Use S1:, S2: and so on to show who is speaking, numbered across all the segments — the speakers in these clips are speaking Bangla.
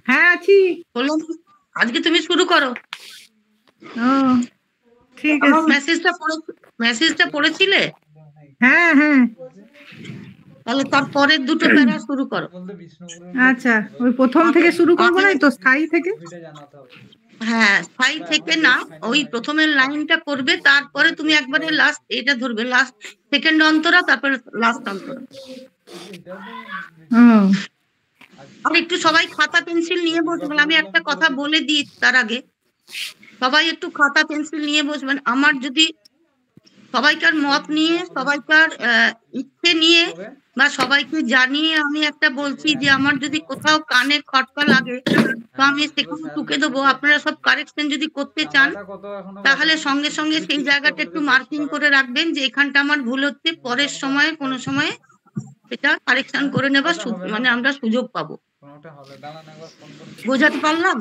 S1: হ্যাঁ আছি।
S2: বললাম আজকে তুমি শুরু করো।
S1: ও ঠিক
S2: আমার
S1: আছে।
S2: মেসেজটা পড়েছিলে?
S1: হ্যাঁ হ্যাঁ
S2: তাহলে তার পরের দুটো প্যারা শুরু করো।
S1: আচ্ছা, ওই প্রথম থেকে শুরু করবো না তো, স্থায়ী থেকে?
S2: হ্যাঁ, স্থায়ী থেকে না, ওই প্রথমের লাইনটা করবে, তারপরে তুমি একবারে লাস্ট এটা ধরবে, লাস্ট সেকেন্ড অন্তরা, তারপরে লাস্ট অন্তরা। আর একটু সবাই খাতা পেন্সিল নিয়ে বসবেন। আমি একটা কথা বলে দিই তার আগে, সবাই একটু খাতা পেন্সিল নিয়ে বসবেন। আমার যদি সবাইকার মত নিয়ে, সবাইকার ইচ্ছে নিয়ে বা সবাইকে জানিয়ে আমি একটা বলছি যে আমার যদি কোথাও কানে খটকা লাগে তো আমি সেখানে টুকে দেবো। আপনারা সব কারেকশন যদি করতে চান তাহলে সঙ্গে সঙ্গে সেই জায়গাটা একটু মার্কিং করে রাখবেন যে এখানটা আমার ভুল হচ্ছে, পরের সময়ে কোনো সময়ে সেটা কারেকশন করে নেবার মানে আমরা সুযোগ পাবো। বোঝাতে পারলাম?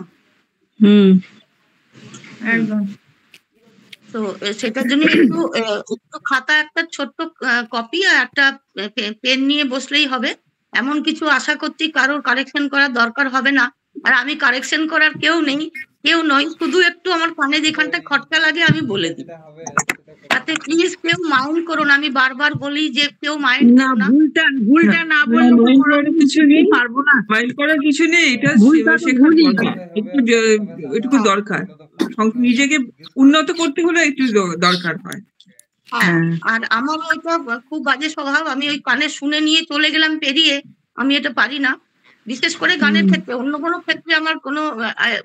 S1: একদম।
S2: তো সেটার জন্য একটু খাতা, একটা ছোট্ট কপি আর একটা পেন নিয়ে বসলেই হবে। এমন কিছু আশা করছি কারোর কারেকশন করার দরকার হবে না। আর আমি কারেকশন করার কেউ নই, শুধু একটু আমার কানে যেখানটা খটকা লাগে আমি বলে দিই। তাতে প্লিজ কেউ মাইন্ড করো না। আমি বারবার বলি যে কেউ মাইন্ড করো না।
S3: ভুলটা না বললে কিছু নেই, পারবো না, মাইন্ড করার কিছু নেই। এটা শেখার দরকার, একটু দরকার। নিজেকে উন্নত করতে হলে একটু দরকার হয়।
S2: আর আমার ওইটা খুব বাজে স্বভাব, আমি ওই কানে শুনে নিয়ে চলে গেলাম পেরিয়ে, আমি এটা পারি না। বিশেষ করে গানের ক্ষেত্রে, অন্য কোনো ক্ষেত্রে আমার কোনো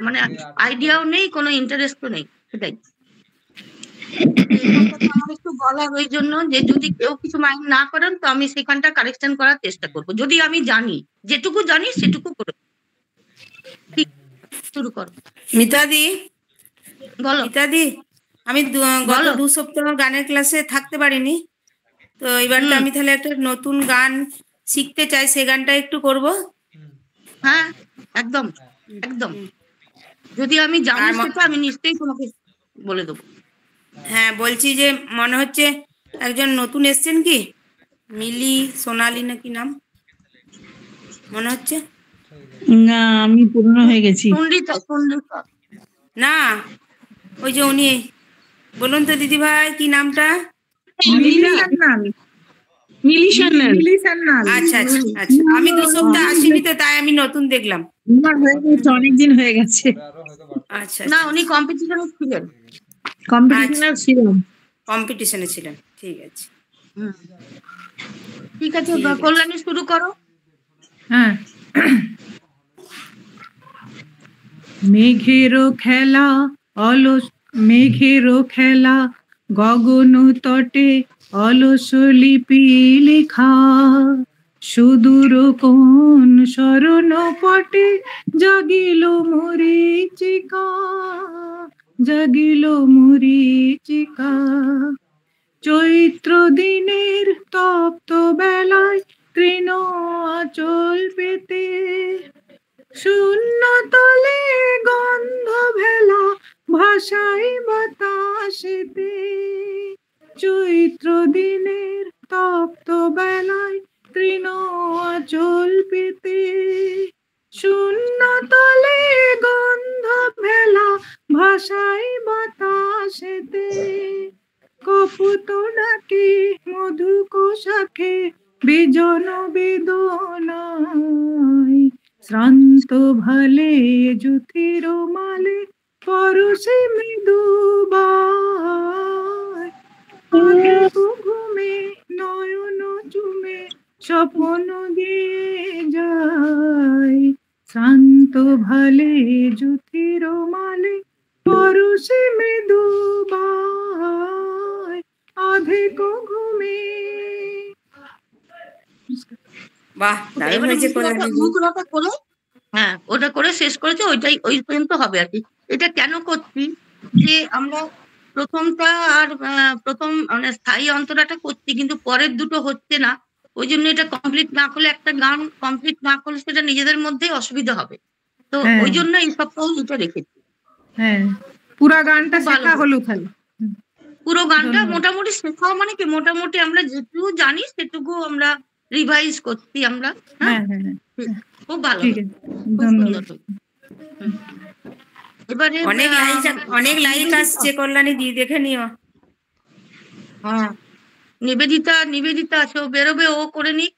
S2: মানে আইডিয়াও নেই, কোনো ইন্টারেস্টও নেই। সেটাই আমার একটু বলার, ওই জন্য যে যদি কেউ কিছু মাইন্ড না করেন তো আমি সেখানটা কারেকশন করার চেষ্টা করব, যদি আমি জানি, যেটুকু জানি সেটুকু করে। ঠিক, শুরু করো
S4: মিতাদি।
S2: বলো।
S4: মিতাদি, আমি গত 2 সপ্তাহ গানের ক্লাসে থাকতে পারিনি, তো এবার তো আমি তাহলে একটা নতুন গান শিখতে চাই, সেই গানটা একটু করব।
S2: হ্যাঁ একদম একদম, যদি আমি জানি সেটা আমি নিশ্চয়ই তোমাকে বলে দেবো।
S4: হ্যাঁ, বলছি যে মনে হচ্ছে একজন নতুন এসছেন, কি মিলি সোনালি নাকি নাম মনে হচ্ছে?
S3: না, আমি পুরনো হয়ে গেছি।
S4: না, ওই যে উনি, বলুন তো দিদি ভাই কি নামটা? আচ্ছা আচ্ছা আচ্ছা, আমি 2 সপ্তাহ আসিনি তো, তাই আমি নতুন দেখলাম।
S3: অনেকদিন হয়ে গেছে।
S4: আচ্ছা,
S2: না উনি কম্পিটিশনে ছিলেন।
S4: কম্পিটিশনে ছিলেন, ঠিক আছে।
S2: ঠিক আছে, কল্যাণী শুরু করো।
S1: হ্যাঁ। মেঘেরও খেলা, মেঘেরও খেলা, গগন তটে অলস লিপি লেখা, সুদূর কোন শরণ পটে জাগিল মরীচিকা, জাগিল মরীচিকা। চৈত্র দিনের তপ্ত বেলায় তৃণ আঁচল পেতে, শূন্য তলে গন্ধ ভেলা ভাষায় বাতাসেতে। চৈত্র দিনের তপ্ত বেলায় তৃণ আঁচল পেতে, শূন্য তলে গন্ধ ভেলা ভাষায় বাতাসেতে। কপুত ডাকে মধু কোষাখে বিজন বেদনায়, শ্রান্ত ভালে যুথির মালে পরশে মৃদুবায়। ঘুমে নয়ন চুমে স্বপ্ন দিয়ে যায়, শ্রান্ত ভালে যুথির মালে পরশে মৃদুবায়, অধিক ঘুমে।
S4: বাহ, দারুণ হয়েছে।
S2: হ্যাঁ, ওটা করে শেষ করেছে, ওইটাই ওই পর্যন্ত হবে আর কি। এটা কেন করছি যে আমরা প্রথমটা আর প্রথম মানে স্থায়ী অন্তরাটা করছি, কিন্তু পরের দুটো হচ্ছে না। ওই জন্য এটা কমপ্লিট না করলে, একটা গান কমপ্লিট না করলে সেটা নিজেদের মধ্যেই অসুবিধা হবে। তো ওই জন্য এই সপ্তাহে এটা রেখেছি।
S1: হ্যাঁ, পুরো গানটা শেখা হলো খালি।
S2: পুরো গানটা মোটামুটি শেখাও, মানে কি মোটামুটি আমরা যেটুকু জানি সেটুকু আমরা রিভাইজ করছি আমরা। হ্যাঁ, খুব ভালো, খুব সুন্দর। এবারে
S4: অনেক লাইক আসছে কল্যাণী দি, দেখে নিও।
S2: হ্যাঁ, নিবেদিতা আছে, ও বেরোবে, ও করে নিক।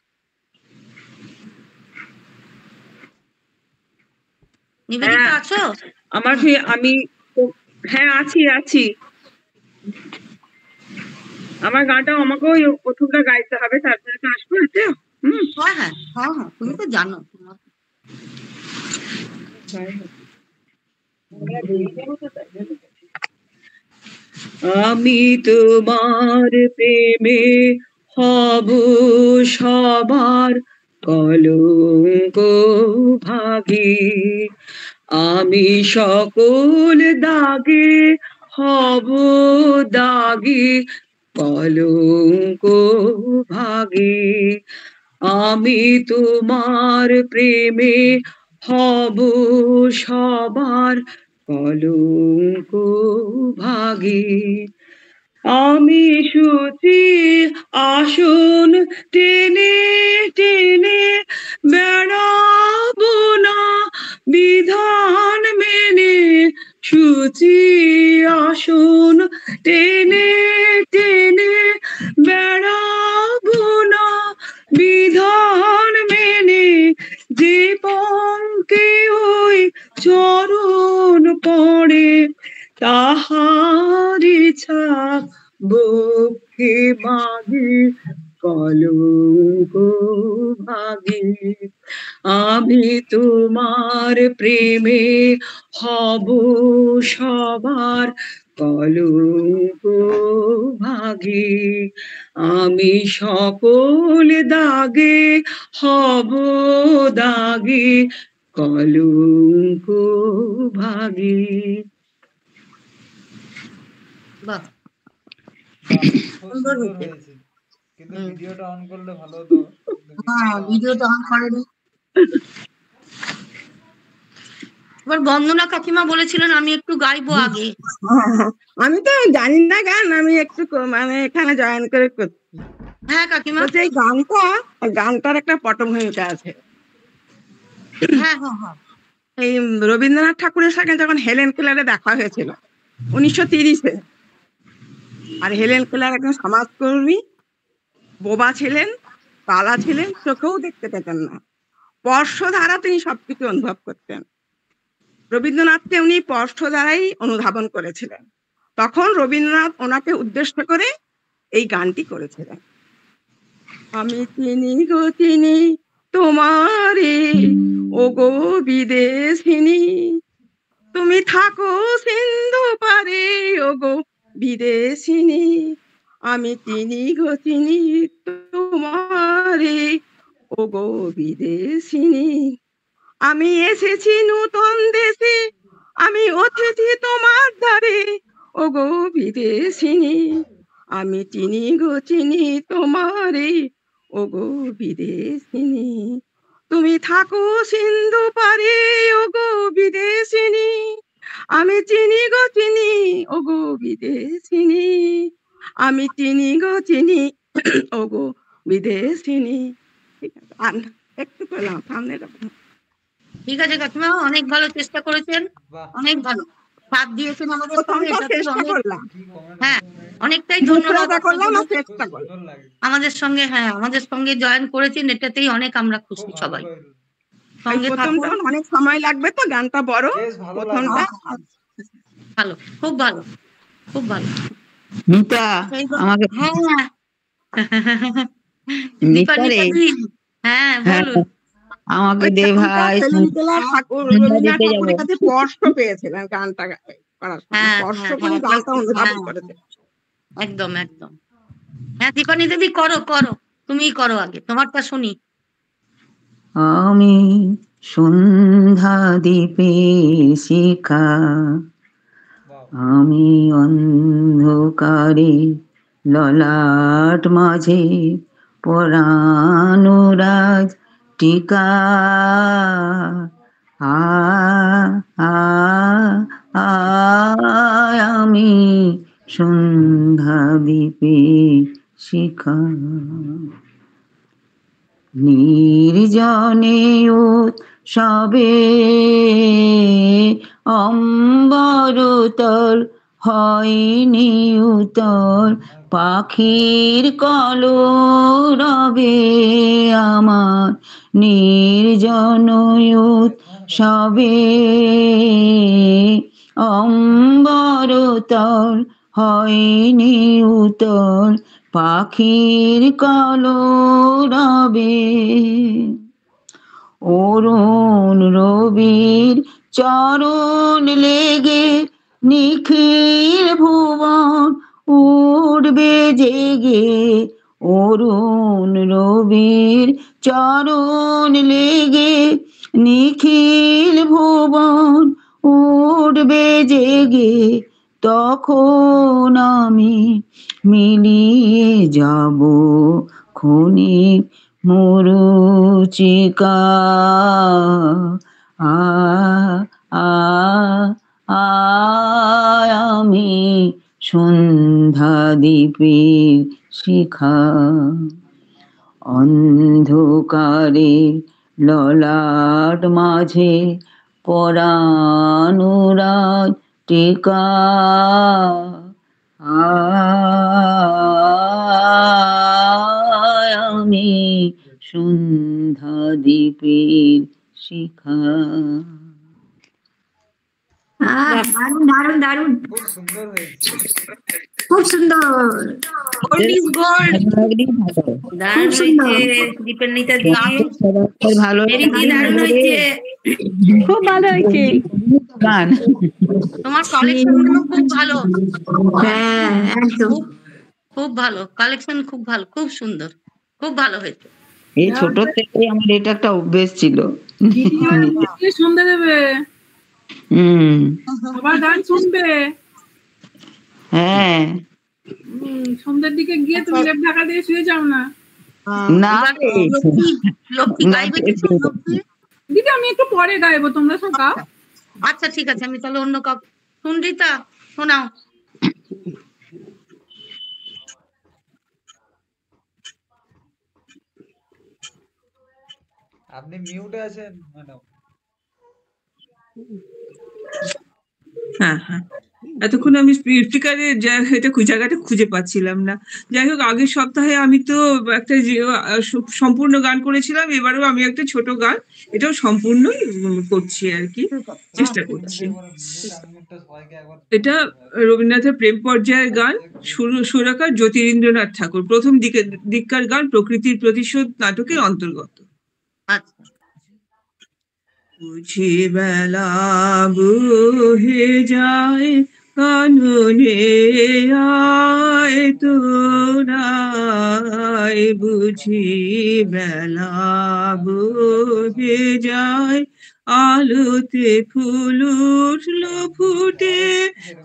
S2: নিবেদিতা আছো?
S3: আমার আমি হ্যাঁ আছি। আমার গানটা আমাকেও প্রথমটা গাইতে হবে, তারপরে তো আসবো এতে।
S2: হ্যাঁ, তুমি তো জানো।
S3: আমি তোমার প্রেমে হব সবার কলঙ্ক ভাগী, আমি সকল দাগে হব দাগী কলঙ্ক ভাগী, আমি তোমার প্রেমে হব সবার কলঙ্ক ভাগী, আমি শুচি আসন টেনে টেনে বেড়াবো না বিধান মেনে, শুচি আসন টেনে টেনে বেড়াবো না বিধান মেনে, যে পঙ্কে ওই চরণ পড়ে তাহারি ছাপ বক্ষে মাগে কলঙ্ক ভাগী, আমি তোমার প্রেমে হব সবার কলঙ্ক ভাগী, আমি সকল দাগে হব দাগে কলঙ্ক ভাগী।
S2: বাহ,
S5: সুন্দর হয়েছে, কিন্তু ভিডিওটা অন করলে ভালো হতো।
S2: হ্যাঁ, ভিডিওটা অন করেনি। এবার বন্দনা কাকিমা বলেছিলেন আমি একটু গাইবো আগে।
S1: আমি তো জানি না গান, আমি একটু মানে এখানে জয়েন করে করছি।
S2: হ্যাঁ কাকিমা,
S1: এই গানটার একটা পটভূমিকা আছে।
S2: হ্যাঁ,
S1: এই রবীন্দ্রনাথ ঠাকুরের সঙ্গে যখন হেলেন কেলারে দেখা হয়েছিল 1930-এ, আর হেলেন কেলার একজন সমাজকর্মী, বোবা ছিলেন, কালা ছিলেন, চোখেও দেখতে পেতেন না, স্পর্শ দ্বারা তিনি সবকিছু অনুভব করতেন। রবীন্দ্রনাথকে উনি স্পর্শ দ্বারাই অনুধাবন করেছিলেন। তখন রবীন্দ্রনাথ ওনাকে উদ্দেশ্য করে এই গানটি করেছিলেন। আমি চিনি গো চিনি তোমারে ও গো বিদেশিনী, তুমি থাকো সিন্ধু পারে ও গো বিদেশিনী, আমি চিনি গো চিনি তোমারে ও গো বিদেশিনী, আমি এসেছি নতুন দেশে, আমি অতিথি তোমার দ্বারে ও গো বিদেশিনী, আমি চিনি গো চিনি তোমারে ও গো বিদেশিনী, তুমি থাকো সিন্ধু পারে ও গো বিদেশিনী, আমি চিনি গো চিনি ও গো বিদেশিনী, আমি চিনি গো চিনি ও গো বিদেশিনী। ঠিক আছে, আর একটু পেলাম সামনে।
S2: ঠিক আছে কাকিমা, অনেক ভালো চেষ্টা করেছেন, অনেক ভালো সাথ দিয়েছেন আমাদের সঙ্গে। হ্যাঁ, অনেকটাই ধন্যবাদ আমাদের সঙ্গে, হ্যাঁ আমাদের সঙ্গে জয়েন করেছেন, এটাতেই অনেক আমরা খুশি সবাই। সঙ্গে থাকুন,
S1: অনেক সময় লাগবে তো, গানটা বড়, প্রথমটা
S2: ভালো, খুব ভালো, খুব ভালো।
S6: নিতা আমাকে,
S2: হ্যাঁ হ্যাঁ বলুন,
S6: আমাকে দে ভাই,
S1: ঠাকুরের কাছে স্পর্শ পেয়েছিলেন গানটা করার সময়, স্পর্শ করে গানটা অনুধাবন করেছে।
S2: একদম একদম। হ্যাঁ দীপানি দেবী, করো করো, তুমিই করো আগে, তোমারটা শুনি।
S6: আমি সন্ধ্যা দ্বীপে শিখা, আমি অন্ধকারে ললাট মাঝে পরানুরাজ টিকা, আমি সন্ধ্যা দ্বীপে শিখা, নির্জনে সবে অম্বরতল হয়নি উতল পাখির কলরবে আমার নির্জন সবে অম্বরতল হয়নি উতল পাখির কলরবে অরুণ রবির চরণ লেগে নিখিল ভুবন উঠবে জেগে অরুণ রবির চরণ লেগে নিখিল ভুবন উঠবে জেগে তখন আমি মিলিয়ে যাব ক্ষণিক মরুচিকা আমি সন্ধ্যা দ্বীপের শিখা অন্ধকারে ললাট মাঝে পরানুরাগ টিকা আমি সন্ধ্যা দ্বীপের শিখা।
S7: দারুণ দারুণ দারুণ,
S5: খুব সুন্দর হয়েছে।
S7: খুব সুন্দর।
S2: Gold is gold.
S4: দারুণ হয়েছে দীপেন্দ্রিতা দি,
S6: ভালো
S4: মেরি দি দারুণ হয়েছে।
S6: খুব ভালো হয়েছে গান।
S2: তোমার কালেকশন গুলো খুব ভালো।
S7: হ্যাঁ একদম
S2: খুব ভালো কালেকশন, খুব ভালো, খুব সুন্দর, খুব ভালো হয়েছে।
S6: এই ছোট থেকে আমার এটা একটা অভ্যেস ছিল।
S3: সন্ধ্যা দেবে, আবার গান শুনবে।
S6: হ্যাঁ
S3: সন্ধ্যার দিকে গিয়ে তুমি লেপ ঢাকা দিয়ে শুয়ে যাও না।
S6: না
S2: লক্ষ্মী গাইবে কিছু? লক্ষ্মী
S3: দিদি আমি একটু পরে গাইবো, তোমরা সব গাও।
S2: আচ্ছা ঠিক আছে, আমি তাহলে অন্য কাউ। সুনরিতা শোনাও।
S5: আপনি মিউটে আছেন ম্যাডাম।
S3: হ্যাঁ হ্যাঁ, এতক্ষণ আমি স্পিকারে এটা জায়গাটা খুঁজে পাচ্ছিলাম না। যাই হোক, আগের সপ্তাহে আমি তো একটা সম্পূর্ণ গান করেছিলাম, এবারেও আমি একটা ছোট গান, এটাও সম্পূর্ণ করছি আর কি, চেষ্টা করছি। এটা রবীন্দ্রনাথের প্রেম পর্যায়ের গান, সুরকার জ্যোতিরিন্দ্রনাথ ঠাকুর, প্রথম দিককার গান, প্রকৃতির প্রতিশোধ নাটকের অন্তর্গত।
S2: আচ্ছা।
S3: বুঝি বেলা বহে যায় কাননে আয় তোরায়, বুঝি বেলা বহে যায় আলোতে ফুল উঠল ফুটে,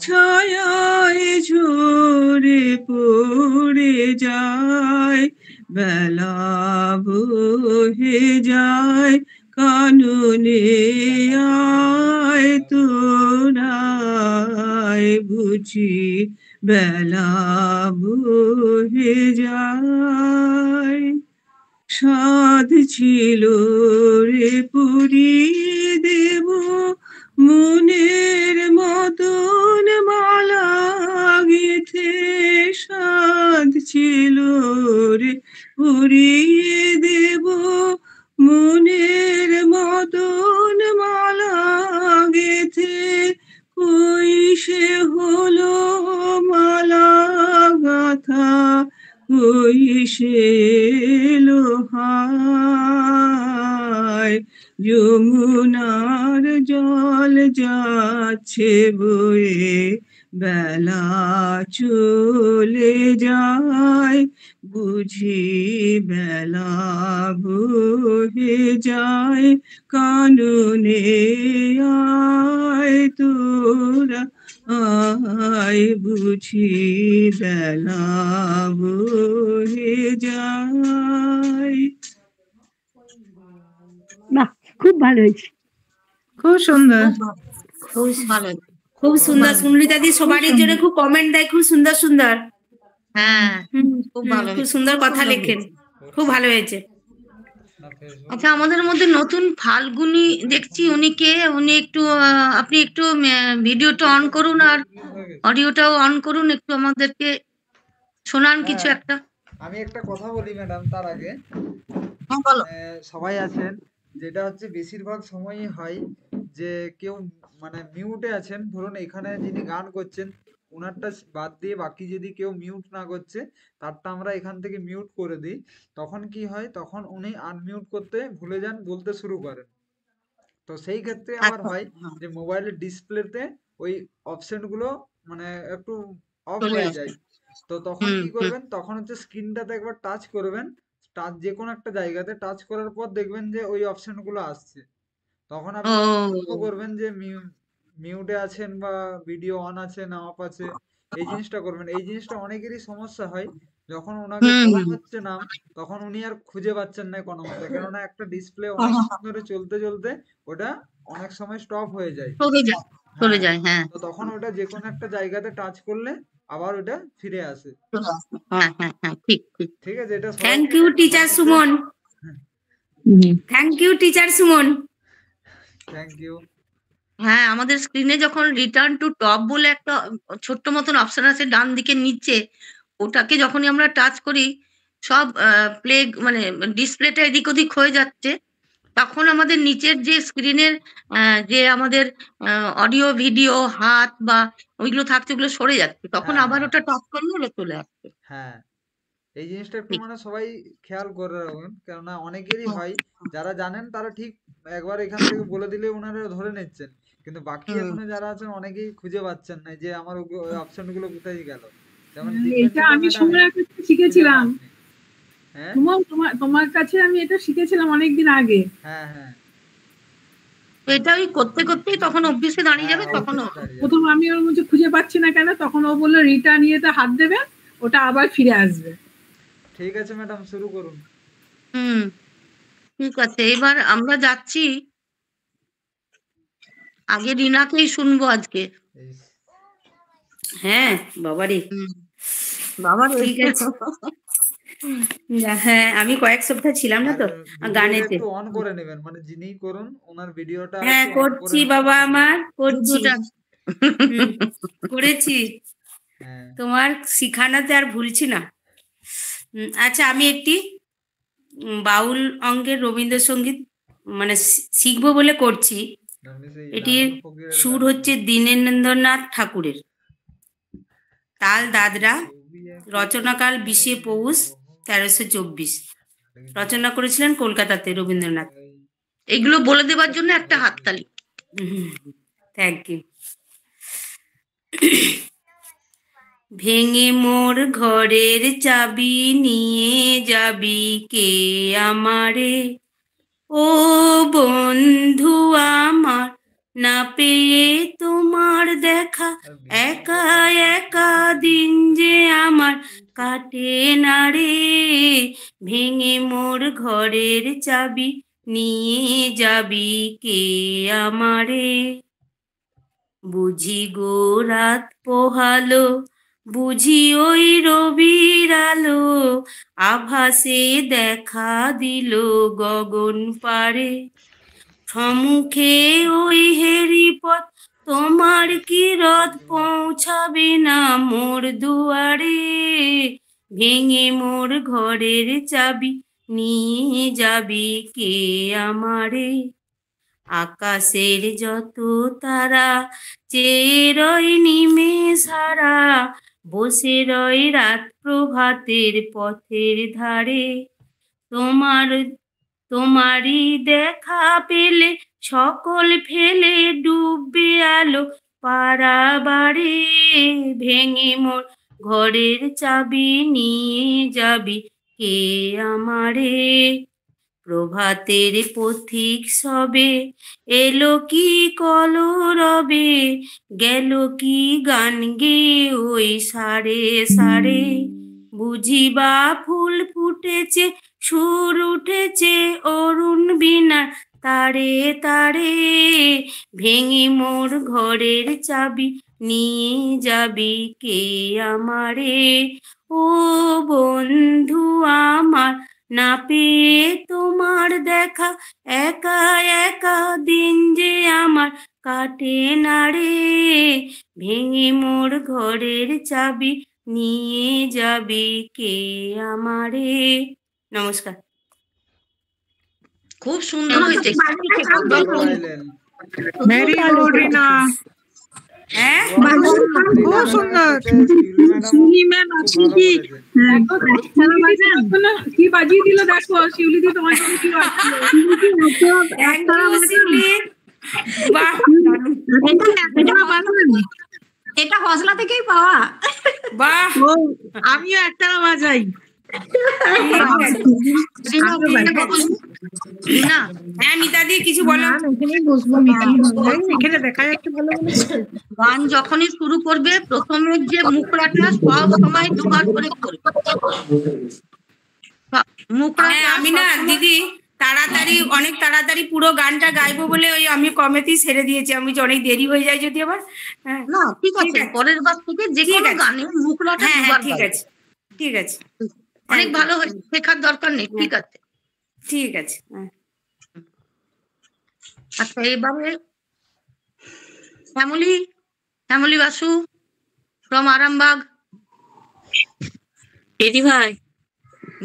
S3: ছায়ায় ঝরে পড়ে যায় বেলা বহে যায় কাননে আয় তোরায়, বুঝি বেলা বহে যায়। সাধ ছিল রে পুরিয়ে দেব মনের মতন মালা গেথে, সাধ ছিল রে পুরিয়ে দেব মনের মতন মালা গেথে, কই সে হলো মালা গাথা, কই সে লোহায়, যমুনার জল যাচ্ছে বয়ে বেলা চলে যায়, বুঝি বেলা বহে যায় কাননে আয় তোরা আয়, বুঝি বেলা বহে যায়।
S7: বাহ, খুব ভালো হয়েছে,
S4: খুব সুন্দর,
S2: খুব ভালো।
S4: খুব সুন্দর। সুনরিতা দি সবারই জন্য খুব কমেন্ট দেয়, খুব সুন্দর সুন্দর।
S2: হ্যাঁ খুব ভালো,
S4: খুব সুন্দর কথা লেখেন, খুব ভালো হয়েছে।
S5: না ফেসবুক
S2: আচ্ছা, আমাদের মধ্যে নতুন ফাল্গুনি দেখছি, উনি কে? উনি একটু আপনি একটু ভিডিওটা অন করুন আর
S5: রিলিজ হয়ে গেছে।
S2: অডিওটাও অন করুন, একটু আমাদেরকে শোনান কিছু
S5: হ্যাঁ,
S2: একটা।
S5: আমি একটা কথা বলি ম্যাডাম তার আগে।
S2: হ্যাঁ, বলো।
S5: সবাই আছেন, যেটা হচ্ছে বেশিরভাগ সময়ই হয় যে কেউ মানে মিউটে আছেন, ধরুন এখানে যিনি গান করছেন ওনারটা বাদ দিয়ে বাকি যদি কেউ মিউট না করছে তারটা আমরা এখান থেকে মিউট করে দিই, তখন কি হয়, তখন উনি আনমিউট করতে ভুলে যান, বলতে শুরু করেন। তো সেই ক্ষেত্রে আবার
S2: আচ্ছা,
S5: হয়
S2: হ্যাঁ,
S5: যে মোবাইলের ডিসপ্লেতে ওই অপশন গুলো মানে একটু অফ
S2: চলে
S5: হয়ে
S2: আসে।
S5: যায়। তো তখন
S2: হুম,
S5: কি
S2: হুম।
S5: করবেন, তখন হচ্ছে স্ক্রিনটাতে একবার টাচ করবেন, টাচ যে কোনো একটা জায়গাতে টাচ করার পর দেখবেন যে ওই অপশন গুলো আসছে। তখন আপনি লক্ষ্য
S2: ও,
S5: করবেন যে মিউটে আছেন বা ভিডিও অন আছে না অফ আছে, এই জিনিসটা করবেন। এই জিনিসটা অনেকেরই সমস্যা হয়, যখন ওনাকে
S2: হুম,
S5: বলা
S2: হুম।
S5: হচ্ছে নাম তখন উনি আর খুঁজে পাচ্ছেন না কোনো মতে, কেননা একটা ডিসপ্লে অনেকক্ষণ ধরে চলতে চলতে ওটা অনেক সময় স্টপ হয়ে যায়।
S2: চলে যায়, চলে
S5: হ্যাঁ,
S2: যায়, হ্যাঁ।
S5: তো তখন ওটা যে কোনো একটা জায়গাতে টাচ করলে আবার ওটা ফিরে আসে।
S2: চলে আসে। হ্যাঁ, হ্যাঁ, হ্যাঁ, ঠিক, ঠিক।
S5: ঠিক আছে, এটা
S4: থ্যাংক
S5: সবাইকে
S4: ইউ
S5: জানানো
S4: টিচার
S5: হচ্ছে।
S4: Suman. Thank you teacher Suman.
S5: Thank you.
S2: হ্যাঁ, আমাদের স্ক্রিনে যখন রিটার্ন টু টপ বলে একটা ছোট্ট মতন অপশন আছে ডান দিকের নিচে, ওটাকে যখনই আমরা টাচ করি সব প্লে মানে ডিসপ্লেটা এদিক ওদিক হয়ে যাচ্ছে, তখন আমাদের নিচের যে স্ক্রিনের যে আমাদের অডিও ভিডিও হাত বা ওইগুলো থাকছে ওগুলো সরে যাচ্ছে, তখন
S5: হ্যাঁ
S2: আবার
S5: হ্যাঁ
S2: ওটা টাচ করলে ওটা চলে আসছে।
S5: হ্যাঁ, এই জিনিসটা একটু
S2: ঠিক।
S5: মানে সবাই খেয়াল করে রাখবেন, কেননা অনেকেরই
S2: হুম,
S5: হয়, যারা জানেন তারা ঠিক একবার এখান থেকে বলে দিলে ওনারা ধরে নিচ্ছেন, কিন্তু বাকি
S2: হুম।
S5: এখনো যারা আছেন অনেকেই খুঁজে পাচ্ছেন না যে আমার অপশন গুলো কোথায় গেল। যেমন
S3: এটা
S5: ফ্রিকোয়েন্সিটা
S3: আমি
S5: ম্যাডাম
S3: সময়ের কাছে
S5: খুঁজে
S3: শিখেছিলাম।
S5: পাননি। হ্যাঁ
S3: তোমার কাছে আমি এটা শিখেছিলাম অনেকদিন আগে।
S5: হ্যাঁ হ্যাঁ
S2: তো এটা ওই করতে করতেই তখন অভ্যেসে দাঁড়িয়ে
S5: হ্যাঁ,
S2: যাবে, তখন
S5: অভ্যেসে দাঁড়িয়ে যাবে।
S3: প্রথম আমি ওর মধ্যে খুঁজে পাচ্ছি না কেন, তখন ও বললো রিটার্ন ইয়েতে হাত দেবে, ওটা আবার ফিরে আসবে।
S5: ঠিক আছে ম্যাডাম, শুরু করুন।
S2: হুম, ঠিক আছে। এবার আমরা যাচ্ছি, আগে রিনাকেই শুনবো আজকে।
S5: এই-
S4: হ্যাঁ বাবারে,
S2: হুম, বাবা রে।
S4: ঠিক আছে। হ্যাঁ, আমি কয়েক সপ্তাহ ছিলাম না
S5: আর
S4: তো
S5: ভিডিওটা
S4: গানেতে।
S5: একটু অন করে নেবেন, মানে যিনি করুন ওনার ভিডিওটা
S4: হ্যাঁ
S5: একটু অন করে
S4: করছি
S5: নিলে
S4: বাবা,
S5: ভালো।
S4: আমার করছি।
S2: ভিডিওটা
S4: হুম, করেছি।
S5: হ্যাঁ
S4: তোমার শিখানোতে আর ভুলছি না। আচ্ছা, আমি একটি বাউল অঙ্গের রবীন্দ্রসঙ্গীত মানে শিখবো বলে করছি।
S5: আপনি সেই
S4: এটির
S5: লালন ফকিরের
S4: সুর
S5: গান
S4: হচ্ছে দীনেন্দ্রনাথ ঠাকুরের, তাল দাদরা, রচনাকাল 20শে পৌষ 1324, রচনা করেছিলেন কলকাতাতে রবীন্দ্রনাথ।
S2: এগুলো বলে দেবার জন্য একটা হাততালি।
S4: Thank you. ভেঙে মোর ঘরের চাবি নিয়ে যাবি কে আমারে, ও বন্ধু আমার, না পেয়ে তোমার দেখা, একা একা দিন যে আমার কাটে না রে। ভেঙে মোর ঘরের চাবি নিয়ে যাবি কে আমারে, বুঝি গো রাত পোহালো, বুঝি ওই রবির আলো, আভাসে দেখা দিল গগন পারে, সম্মুখে ওই হেরিপথ, তোমার কি রথ পৌঁছাবে না মোর দুয়ারে। ভেঙে মোর ঘরের চাবি নিয়ে যাবি কে আমারে, আকাশের যত তারা চেয়ে রয় নিমেষ হারা, বসে রয় রাত প্রভাতের পথের ধারে, তোমার তোমারই দেখা পেলে সকল ফেলে ডুববে আলো পারাবারে। ভেঙে মোর ঘরের চাবি নিয়ে যাবি কে আমারে, প্রভাতের পথিক সবে এলো কি কলরবে, গেল কি গান গেয়ে ওই সারে সারে, বুঝিবা ফুল ফুটেছে, সুর উঠেছে অরুণ বীণার তারে তারে। ভেঙে মোর ঘরের চাবি নিয়ে যাবি কে আমারে, ও বন্ধু আমার, না পেয়ে তোমার দেখা, একা একা দিন যে আমার কাটে না রে, ভেঙে মোর ঘরের চাবি নিয়ে যাবে কে আমারে। নমস্কার।
S2: খুব সুন্দর হয়েছে।
S3: ভেরি গুড রিনা।
S4: হ্যাঁ
S3: খুব সুন্দর। কি বাজিয়ে দিল দেখো শিউলি দি, তোমার জন্য কি বাজছিল।
S4: থ্যাংক ইউ শিউলি। বাহ
S7: এটা হজলা থেকেই পাওয়া।
S4: বাহ,
S3: আমিও একটা বাজাই।
S2: না
S4: হ্যাঁ মিতা দি কিছু বলো।
S3: এখানে দেখা যাচ্ছে ভালো বলেছে।
S2: গান যখনই শুরু করবে প্রথমের যে মুখড়াটা সব সময় দুবার করে করবে।
S4: হ্যাঁ আমি না দিদি তাড়াতাড়ি অনেক তাড়াতাড়ি পুরো গানটা গাইবো বলে ওই আমি কমেতেই সেরে দিয়েছি, আমি যে অনেক দেরি হয়ে যায় যদি আবার। হ্যাঁ
S2: না ঠিক আছে, পরের বার থেকে যে কোনো গানে মুখড়াটা
S4: হ্যাঁ
S2: দুবার
S4: ঠিক
S2: গাইবে।
S4: আছে ঠিক আছে
S2: অনেক ভালো হয়েছে, শেখার দরকার নেই। ঠিক আছে
S4: ঠিক আছে। হ্যাঁ
S2: আচ্ছা এবারে শ্যামলী বাসু ফ্রম আরামবাগ।
S8: দিদি ভাই,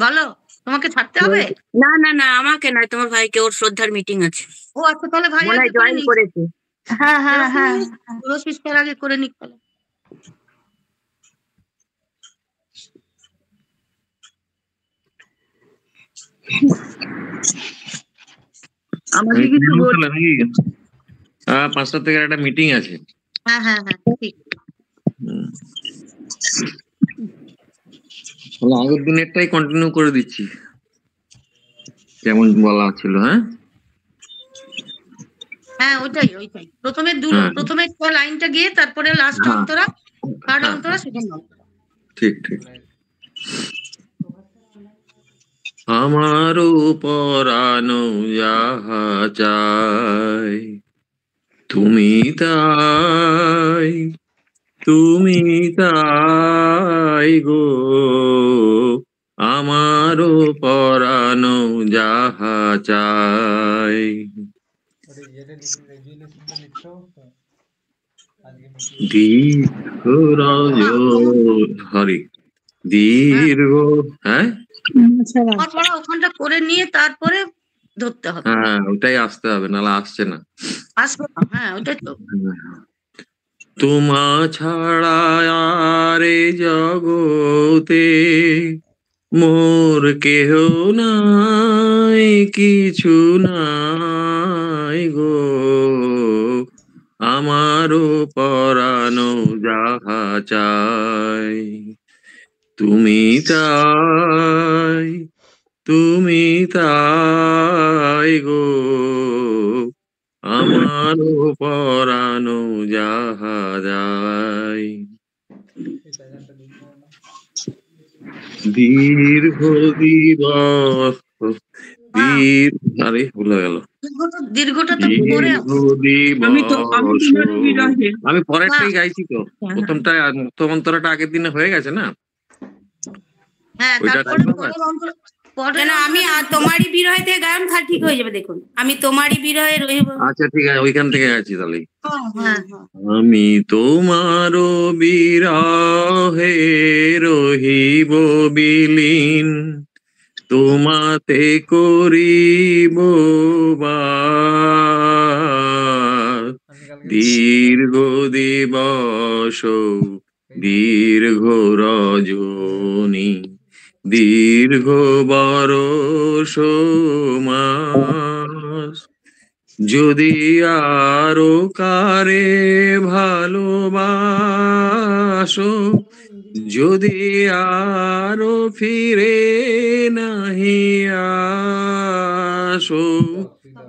S2: বলো, তোমাকে ছাড়তে হবে?
S8: না না না আমাকে নয়, তোমার ভাইকে, ওর শ্রদ্ধার মিটিং আছে।
S2: ও আচ্ছা তাহলে ভাই
S8: মনে হয় জয়েন করেছে।
S2: হ্যাঁ হ্যাঁ হ্যাঁ সিস্টার আগে করে নিক তাহলে।
S6: আমাকে কিছু বল।
S9: 5টা থেকে একটা মিটিং আছে।
S2: হ্যাঁ হ্যাঁ হ্যাঁ ঠিক।
S9: তাহলে আগের দিনেরটাই কন্টিনিউ করে দিচ্ছি যেমন বলা ছিল। হ্যাঁ
S2: হ্যাঁ ওইটাই প্রথমে প্রথমে লাইনটা গিয়ে তারপরে last Antara, third Antara, second Antara.
S9: ঠিক ঠিক। আমারও পরানো যাহা চাই তুমি তাই, তুমি তাই গো, আমারও পরানো যাহা চাই। দীর্ঘ হরি দীর্ঘ। হ্যাঁ
S2: ওখানটা করে নিয়ে তারপরে ধরতে হবে।
S9: হ্যাঁ ওটাই আসতে হবে, নাহলে আসছে না।
S2: আসবে না, হ্যাঁ ওটাই তো।
S9: তোমা ছাড়া আর এ জগতে মোর কেহ নাই, কিছু নাই গো, আমারও পরানো যাহা চাই তুমি তাই, তুমি তাই গো, আমারও পরানো যাহা যায়। দীর্ঘ দিবস আরে ভুলে গেল।
S2: দীর্ঘটা তো পরে
S9: আমি পরেরটাই গাইছি তো, প্রথম অন্তরাটা আগের দিনে হয়ে গেছে না।
S2: হ্যাঁ
S4: কেন আমি তোমারই বিরহে থেকে গান তাহলে ঠিক হয়ে যাবে। দেখুন আমি তোমারই বিরহে রহিব।
S9: আচ্ছা ঠিক আছে, ওইখান থেকে গেছি তাহলে। আমি তোমারও বিরহে রহিব বিলীন, তোমাতে করিব বাস, দীর্ঘ দিবস দীর্ঘ রজনী, দীর্ঘ বরষ মাস, যদি আরো কারে ভালোবাসো, যদি আরো ফিরে নাহি আসো,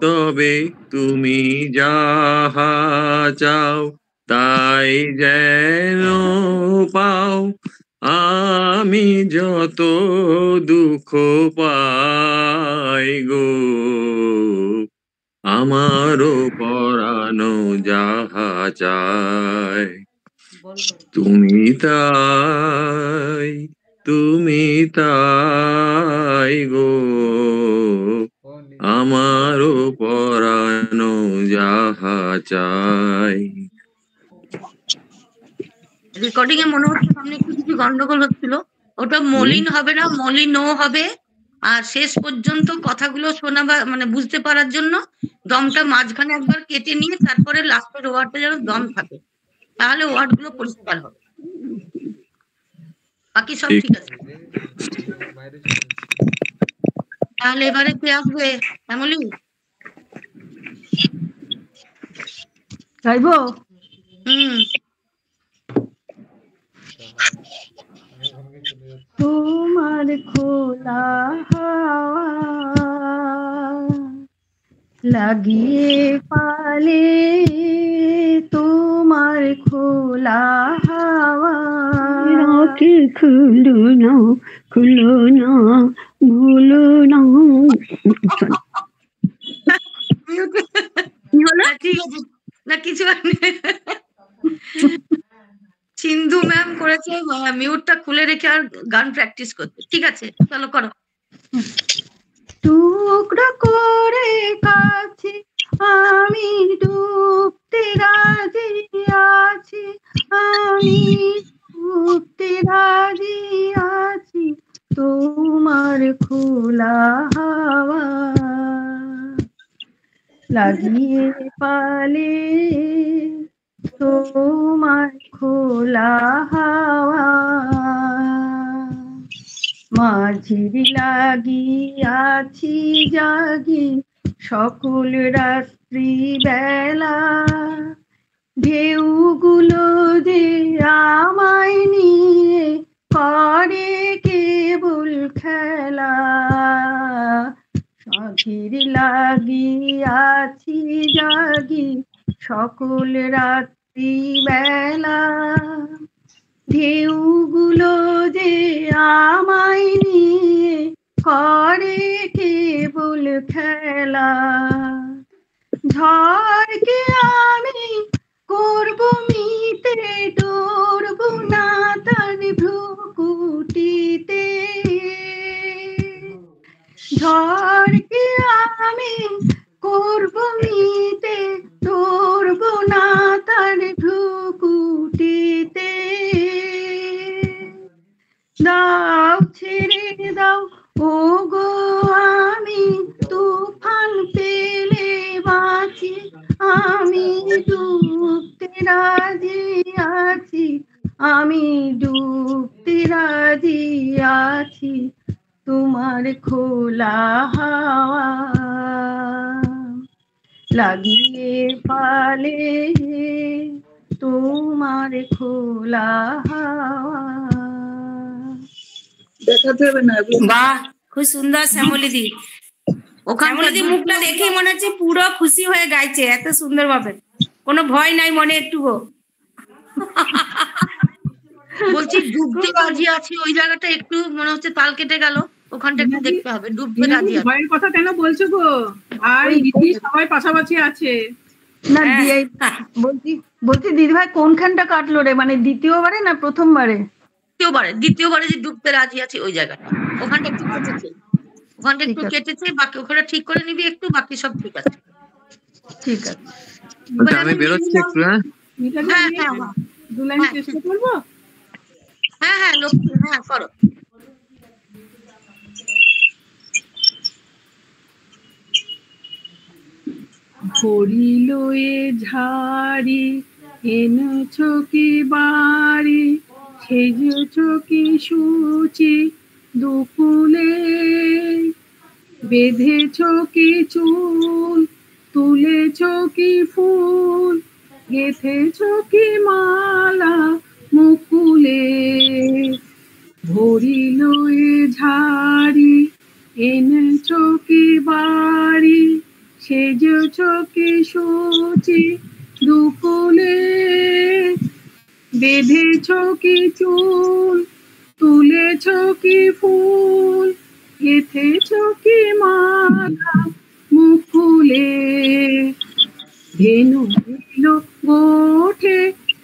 S9: তবে তুমি যাহা চাও তাই যেন পাও, আমি যত দুঃখ পাই গো, আমারও পরানো যাহা চায় তুমি তাই, তুমি তাই গো, আমারও পরানো যাহা চাই।
S2: রেকর্ডিং এ মনে হচ্ছে সামনে একটু কিছু গন্ডগোল হচ্ছিল, ওটা মলিন হবে না, মলিনও হবে। আর শেষ পর্যন্ত কথাগুলো শোনা বা মানে বুঝতে পারার জন্য দমটা মাঝখানে একবার কেটে নিয়ে তারপরে লাস্টের ওয়ার্ডটা যেন দম থাকে, তাহলে ওয়ার্ড গুলো পরিষ্কার হবে। বাকি সব ঠিক আছে। তাহলে এবারে কে আসবে? শ্যামলী
S7: গাইবো? তোমার খোলা হাওয়া লাগিয়ে পালে, তোমার খোলা হাওয়া রাতে খুলো না, খুলো না, ভুলো না।
S2: ঠিক আছে না, কিছু সিন্ধু ম্যাম করেছে মিউটটা খুলে রেখে আর গান প্র্যাকটিস করতে। ঠিক আছে, চলো করো।
S7: টুকরো করে কাছে আমি ডুবতে রাজি আছি, আমি ডুবতে রাজি আছি, তোমার খোলা হাওয়া লাগিয়ে পালে, তোমার খোলা হাওয়া মাঝির লাগিয়াছি জাগি সকল রাত্রি বেলা, ঢেউগুলো যে আমায় নিয়ে করে কেবল খেলা, সাথীর লাগিয়াছি জাগি সকল রাত্রি বেলা, ঢেউগুলো যে আমায় নিয়ে করে কেবল খেলা, ঝড়কে আমি করব মিতে, ডরব না তার ভ্রুকুটিতে, ঝড়কে আমি করব মিতে, ডরব না তার ভ্রুকুটিতে, দাও ছেড়ে দাও ও গো আমি তুফান পেলে বাঁচি, আমি ডুবতে রাজি আছি, আমি ডুবতে রাজি আছি, তোমার খোলা হাওয়া লাগিয়ে পালে, তোমার খোলা হাওয়া।
S3: দেখাতে হবে না।
S4: বাহ, খুব সুন্দর শ্যামলীদি। শ্যামলীদি মুখটা দেখেই মনে হচ্ছে পুরো খুশি হয়ে গাইছে, এত সুন্দর ভাবে, কোনো ভয় নাই মনে একটুকু।
S2: বলছি ডুবতে রাজি আছি, ওই জায়গাটা একটু মনে হচ্ছে তাল কেটে গেল, ওখানটা একটু দেখতে হবে। ডুবতে রাজি আছি,
S3: ভয়ের কথা কেন বলছো গো? আর দিদি সবাই পাশাপাশি আছে।
S7: না বলছি দিদি ভাই কোনখানটা কাটলো রে, মানে দ্বিতীয়বারে না প্রথমবারে?
S2: দ্বিতীয়বারে যে ডুবতে রাজি আছি ওই জায়গাটা, ওখানটা একটু কেটেছে, ওখানটা একটু কেটেছে, বাকি ওখানে ঠিক করে নিবি একটু, বাকি সব ঠিক আছে।
S7: ঠিক আছে,
S9: আমি বেরোচ্ছি একটু। হ্যাঁ
S3: দু লাইন চেষ্টা করবো।
S2: হ্যাঁ লক্ষ্মী, হ্যাঁ করো।
S3: ভরিল এ ঝাড়ি এনেছ কি বাড়ি, সেজেছ কি সূচি দুকুলে, বেঁধেছ কি চুল, তুলেছ কি ফুল, গেঁথেছ কি মালা মুকুলে, ভরিল এ ঝাড়ি এনেছ কি বাড়ি, সেজেছ কি সূচি দুকুলে, বেঁধেছ কি চুল, তুলেছ কি ফুল, গেঁথেছ কি মালা মুকুলে, ধেনু এলো গোঠে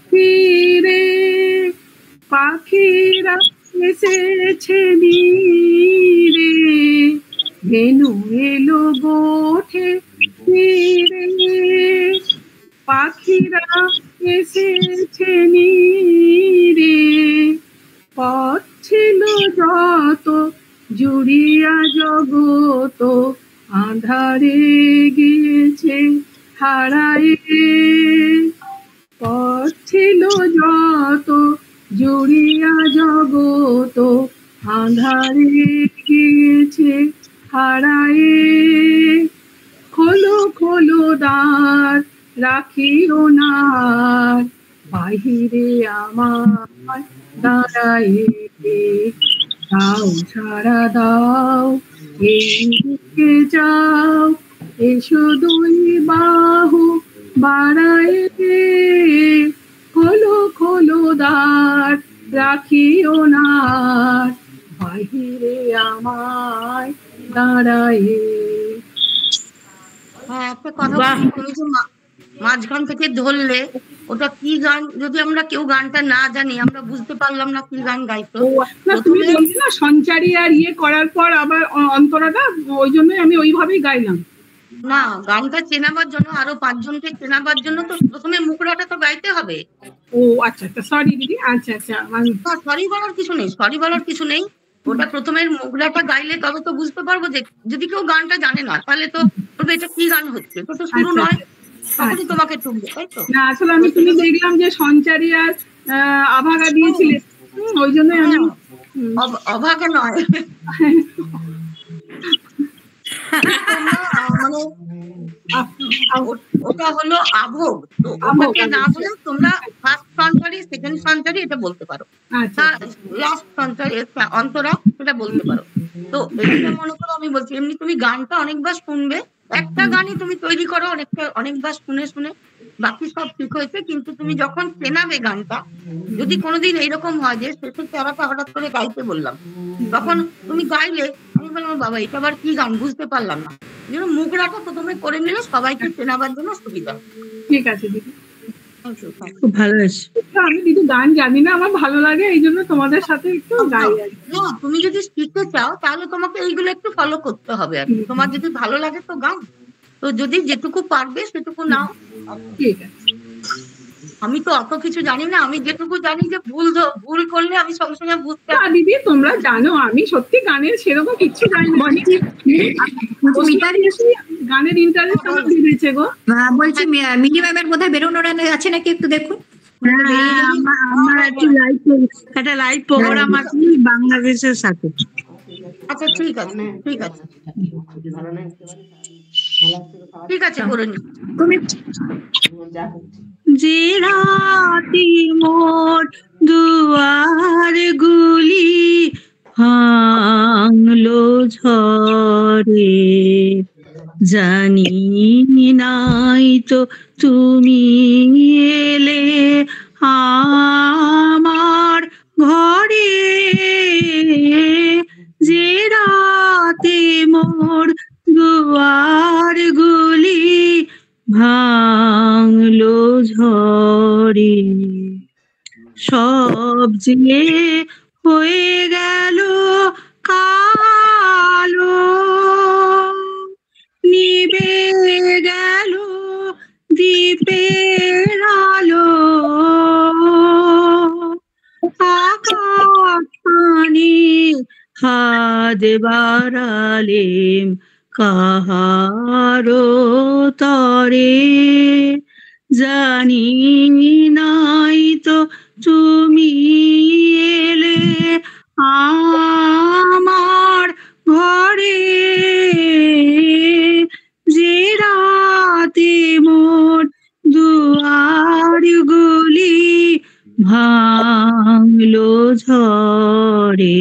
S3: ফিরে, পাখিরা এসেছে
S7: এসেছে নীরে, ধেনু এলো গোঠে নীরে, পাখিরা এসেছে নীরে, পথ ছিল যত জুড়িয়া জগত, আঁধারে গিয়েছে হারায়ে। পথ ছিল যত জুড়িয়া জগত, আঁধারে গিয়েছে হারায়ে। খোলো খোলো দ্বার, রাখিও না আর, বাহিরে আমার দাঁড়ায়ে। দাও সারা দাও, এই দিকে যাও, এসো দুই বাহু বাড়ায়ে। খোলো খোলো দ্বার, রাখিও না আর, বাহিরে আমায় দাঁড়ায়ে।
S2: হ্যাঁ, একটা কথা বলি, তুমি যে মাঝখান থেকে ধরলে, ওটা কি গান? যদি আমরা কেউ গানটা না জানি, আমরা বুঝতে পারলাম না কি গান গাইতো।
S7: না, তুমি বললে না সঞ্চারী আর ইয়ে করার পর আবার অন্তরাটা, ওই জন্যই আমি ওইভাবেই গাইলাম।
S2: না, গানটা চেনাবার জন্য, আরো 5 জনকে চেনাবার জন্য তো প্রথমে মুখরাটা তো গাইতে হবে।
S7: ও আচ্ছা আচ্ছা, সরি দিদি। আচ্ছা আচ্ছা,
S2: সরি বলার কিছু নেই, সরি বলার কিছু নেই। ওটা প্রথমে মুখরাটা গাইলে তবে তো বুঝতে পারবো। যে যদি কেউ গানটা জানে না, তাহলে তো বলবে এটা কি গান হচ্ছে, তো শুরু নয়, তখনই তোমাকে টুকবে, তাই তো?
S7: না, আসলে আমি তুমি দেখলাম যে সঞ্চারী আর আভাগা দিয়েছিলে, ওই জন্য আমি
S2: অভাগা নয়, মানে ওটা হলো আভোগ। তো ওটাকে না বলে তোমরা ফার্স্ট সঞ্চারী, সেকেন্ড সঞ্চারী এটা বলতে পারো, লাস্ট সঞ্চারী অন্তরা সেটা বলতে পারো। তো এটা মনে করো আমি বলছি, এমনি তুমি গানটা অনেকবার শুনবে, একটা গানই তুমি তৈরি করো অনেকবার শুনে শুনে, বাকি সব ঠিক হয়েছে। কিন্তু তুমি যখন চেনাবে গানটা, যদি কোনোদিন এইরকম হয় যে শেষের চারাটা হঠাৎ করে গাইতে বললাম, তখন তুমি গাইলে আমি বললাম বাবা এটা আবার কি গান, বুঝতে পারলাম না। মুখরাটা প্রথমে করে নিলে সবাইকে চেনাবার জন্য সুবিধা।
S7: ঠিক আছে দিদি,
S6: খুব ভালো হয়েছে।
S7: আমি দিদি গান জানি না, আমার ভালো লাগে, এই জন্য তোমাদের সাথে একটু গাই।
S2: তুমি যদি শিখতে চাও তাহলে তোমাকে এইগুলো একটু ফলো করতে হবে আর কি। তোমার যদি ভালো লাগে তো গাও, তো যদি যেটুকু পারবে সেটুকু নাও।
S7: ঠিক আছে,
S2: আমি তো অত কিছু জানি না, আমি যেটুকু জানি যে ভুল করলে আমি সঙ্গে সঙ্গে বুঝতে।
S7: দিদি তোমরা জানো আমি সত্যি গানের সেরকম কিচ্ছু জানি না, গানের ইন্টারেস্ট আমার বেড়েছে গো।
S10: বলছি মিনি ম্যামের বোধহয় বেরোনোর আছে নাকি, একটু দেখুন।
S6: আমার একটা লাইভ প্রোগ্রাম আছে বাংলাদেশের সাথে।
S2: আচ্ছা ঠিক আছে, ঠিক আছে, ঠিক আছে, করে নি
S10: তুমি।
S6: যে রাতি মোর দুয়ার গুলি ভাঙলো ঝড়ে, জানি নাই তো তুমি এলে আমার ঘরে। যে রাতে মোর দুয়ার গুলি ভাঙলো ঝড়ে, সব যে হয়ে গেল কালো, নিবে গেল দ্বীপের আলো, আকাশ পানে হাত বাড়ালেম কাহারো তরে, জানি নাই তো তুমি এলে আমার ঘরে। যে রাতে মোর দুয়ার গুলি ভাঙলো ঝড়ে।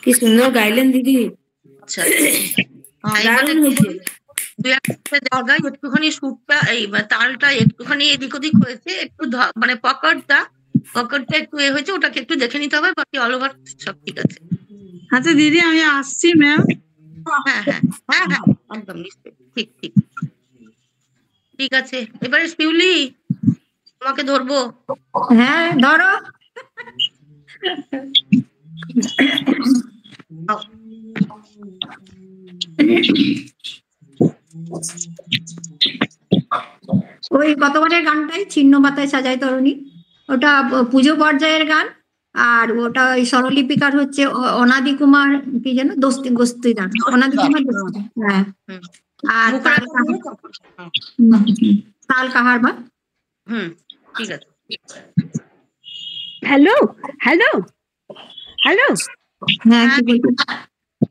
S4: কি সুন্দর গাইলেন দিদি।
S2: আচ্ছা, দু একটা জায়গায় একটুখানি সুরটা এই তালটা একটুখানি এদিক ওদিক হয়েছে, একটু মানে পকেটটা একটু হয়েছে, ওটাকে একটু দেখে নিতে হবে, বাকি অল ওভার সব ঠিক আছে।
S6: আচ্ছা দিদি আমি আসছি ম্যাম।
S2: হ্যাঁ হ্যাঁ হ্যাঁ হ্যাঁ একদম নিশ্চয়ই, ঠিক ঠিক ঠিক আছে। এবারে শিউলি তোমাকে ধরবো।
S10: হ্যাঁ ধরো। ওই গতবারের গানটাই ছিন্ন পাতায় সাজাই তরণী, ওটা পুজো পর্যায়ের গান। আর ওটা ওই স্বরলিপিকার হচ্ছে অনাদি কুমার কি যেন দস্তিদার, অনাদি কুমার দস্তিদার। হ্যাঁ, আর তাল কাহার বা।
S2: ঠিক আছে।
S11: হ্যালো হ্যালো হ্যালো,
S10: হ্যাঁ কি বলবেন?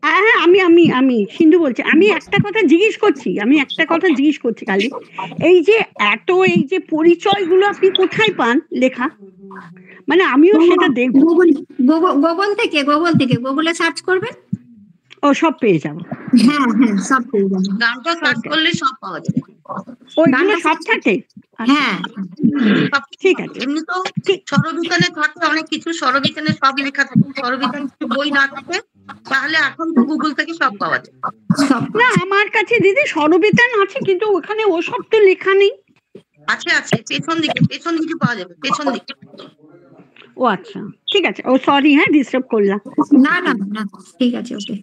S11: হ্যাঁ আমি সিন্ধু বলছি। আমি একটা কথা জিজ্ঞেস করছি কালী, এই যে পরিচয়গুলো আপনি কোথায় পান লেখা? মানে আমিও সেটা দেখবো।
S10: গুগল থেকে গুগলে সার্চ করবেন,
S11: ও সব পেয়ে যাবো।
S10: হ্যাঁ সব পেয়ে যাবেন,
S2: গানটা সার্চ করলে সব পাওয়া যাবে।
S11: ওইগুলো সব থাকে?
S10: হ্যাঁ
S11: ঠিক আছে।
S2: এমনি তো স্বরবিতানে থাকে অনেক কিছু, স্বরবিতানে সব লেখা থাকে। স্বরবিতানে বই না থাকে তাহলে এখন তো গুগল থেকে সব পাওয়া যায়।
S11: না আমার কাছে দিদি স্বরবিতান আছে, কিন্তু ওখানে ওসব তো লেখা নেই।
S2: আছে পেছন দিকে পাওয়া যাবে, পেছন দিকে।
S11: ও আচ্ছা, ঠিক আছে। ও সরি, হ্যাঁ ডিস্টার্ব করলাম।
S10: না ঠিক আছে, ওকে।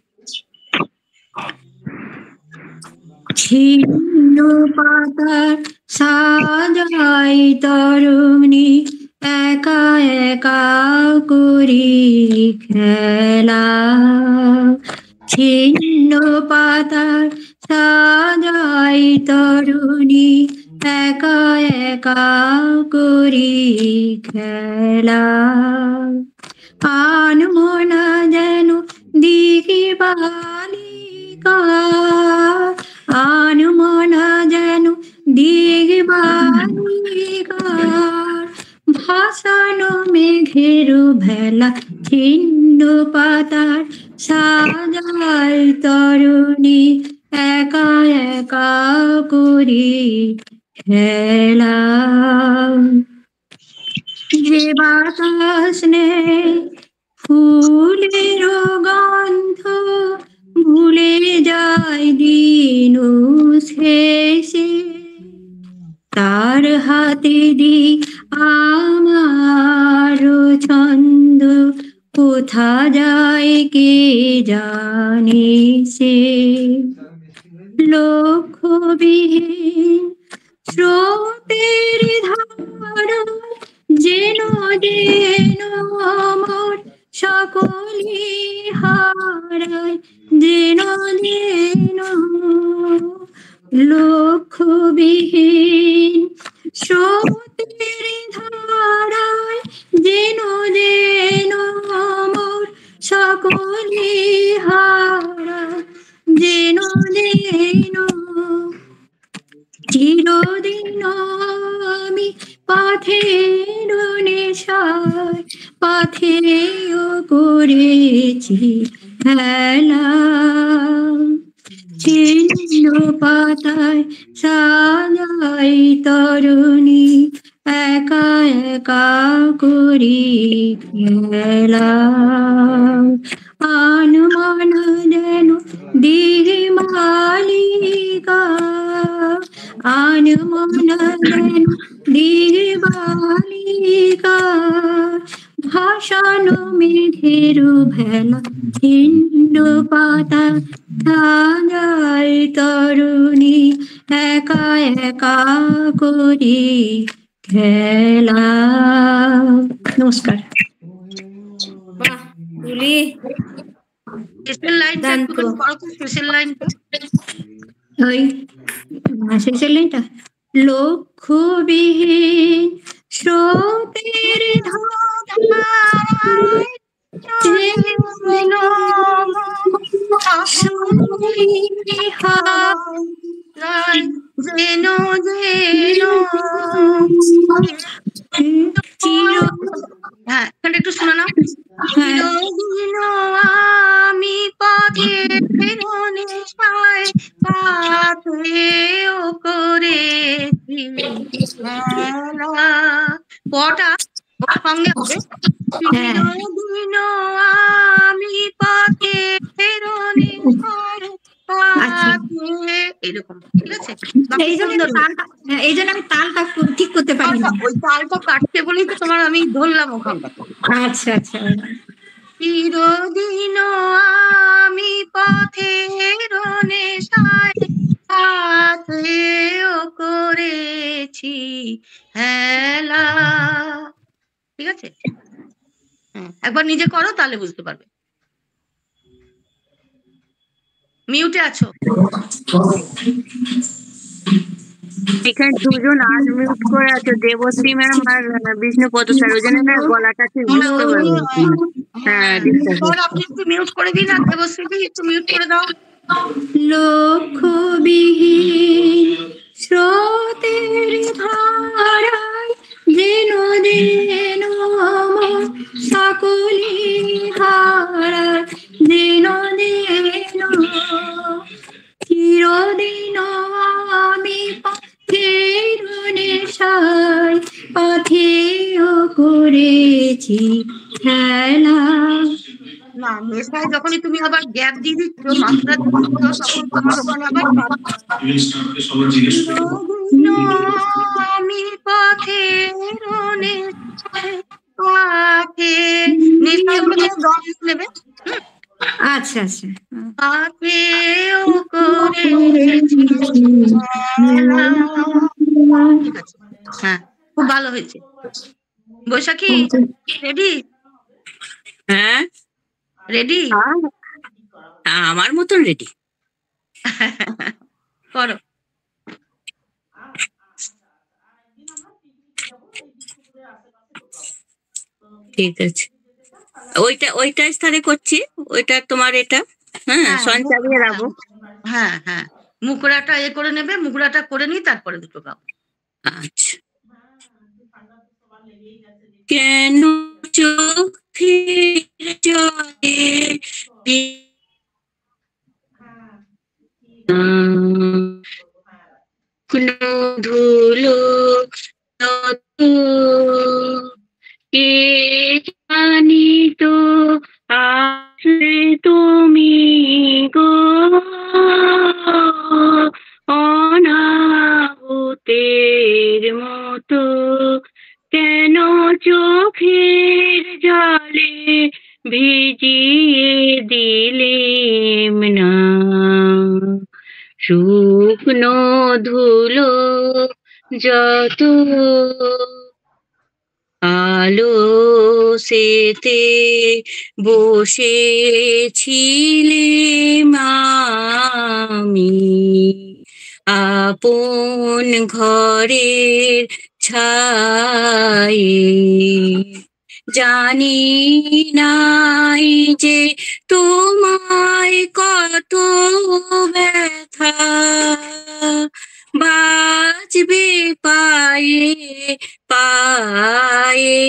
S10: ছিন্ন পাতার সাজাই তরুণী, একা একা করি খেলা। ছিন্ন পাতার সাজাই তরুণী, একা একা করি খেলা। আনমনা যেন দিঘি বালিকা, আনমনা যেন দিঘি বালিকা, ভাসানো মেঘের ভেলা। ছিন্ন পাতার সাজাই তরুণী, একা একা করি খেলা। যে বাতাস নেই ফুলের গন্ধ, ভুলে যায় দিন শেষে, তার হাতে দি আমার ছন্দ, কোথা যায় কে জানে সে। লক্ষ্যবিহীন স্রোতের ধারা, যেন আমার সকলে হারায়, যেন লক্ষ্যবিহীন স্রোতের ধারায়, যেন আমার সকলে হারায়, যেন চিরদিন আমি পাথের নেশায়, পাথেও করেছি খেলা। ছিন্ন পাতায় সাজাই তরুণী, একা একা করি খেলা। আনমন যেন দিঘি বালিকা, আনমন যেন দিঘি বালিকা, ভাসানো মেঘের ভেলা। ছিন্ন পাতা সাজাই তরুণী, একা একা করি খেলা। নমস্কার।
S4: বাহ তুলি,
S2: শেষের লাইনটা একটুখানি পড়ো তো, শেষের লাইনটা।
S10: ওই শেষের লাইনটা, লক্ষ্যবিহীন স্রোতের ধারায়, যেন
S2: হ্যাঁ এখানটা একটু শুনে নাও। আমি পথে নেশায় পাথেও করেছি খেলা। পটা সঙ্গে হবে। চিরদিন আমি পথে নেশায়
S10: আচ্ছা।
S2: এরকম, ঠিক আছে?
S10: এই জন্য আমি তালটা ঠিক করতে পারি না।
S2: ওই তালটা কাটতে বলেই তো তোমার আমি ধরলাম ওখানটা।
S10: আচ্ছা আচ্ছা।
S2: চিরদিন আমি পথের নেশায় সাথেও করেছি হেলা, ঠিক আছে? একবার নিজে করো তাহলে বুঝতে পারবে। মিউটে আছো?
S8: এখানে দুজন আনমিউট করে আছে, দেবশ্রী ম্যাম আর বিষ্ণুপদ স্যার, ওই জন্য না গলাটা ঠিক বুঝতে পারছি। হ্যাঁ,
S2: আপনি একটু মিউট করে দিন, আর দেবশ্রী একটু মিউট করে দাও।
S10: লক্ষ্যবিহীন স্রোতের ধারায় যেন যেন সকলি ধারায় যেন যেন চিরদিন আমি পথের নেশায় পথেও করেছি খেলা।
S2: না, নেশায় যখনই তুমি আবার গ্যাপ দিয়ে দিচ্ছ, মাত্রা দিচ্ছ, তখন তোমার ওখানে আবার আমি পথের নেশায় নেবে।
S10: আচ্ছা আচ্ছা।
S2: হ্যাঁ, খুব ভালো হয়েছে। বৈশাখী রেডি?
S8: হ্যাঁ
S2: রেডি?
S8: আমার মতন রেডি।
S2: করো।
S8: ঠিক আছে, ওইটা স্থানে করছি, ওইটা তোমার এটা। হ্যাঁ, সঞ্চালিয়ে রাখবো।
S2: হ্যাঁ হ্যাঁ, মুখড়াটা করে নেবে, মুখড়াটা করে নি, তারপরে দুটো গাও।
S8: আচ্ছা। কেন চোখের জলে ধুলো কে জানি তো আসলে তুমি গো অনাহুতের মতো, কেন চোখের জলে ভিজিয়ে দিলেম না শুকনো ধুলো যত আলো সেতে বসেছিলেম আমি আপন ঘরের ছায়ে, জানি নাই যে তোমায় কত ব্যথা বাজবে পায়ে পায়ে,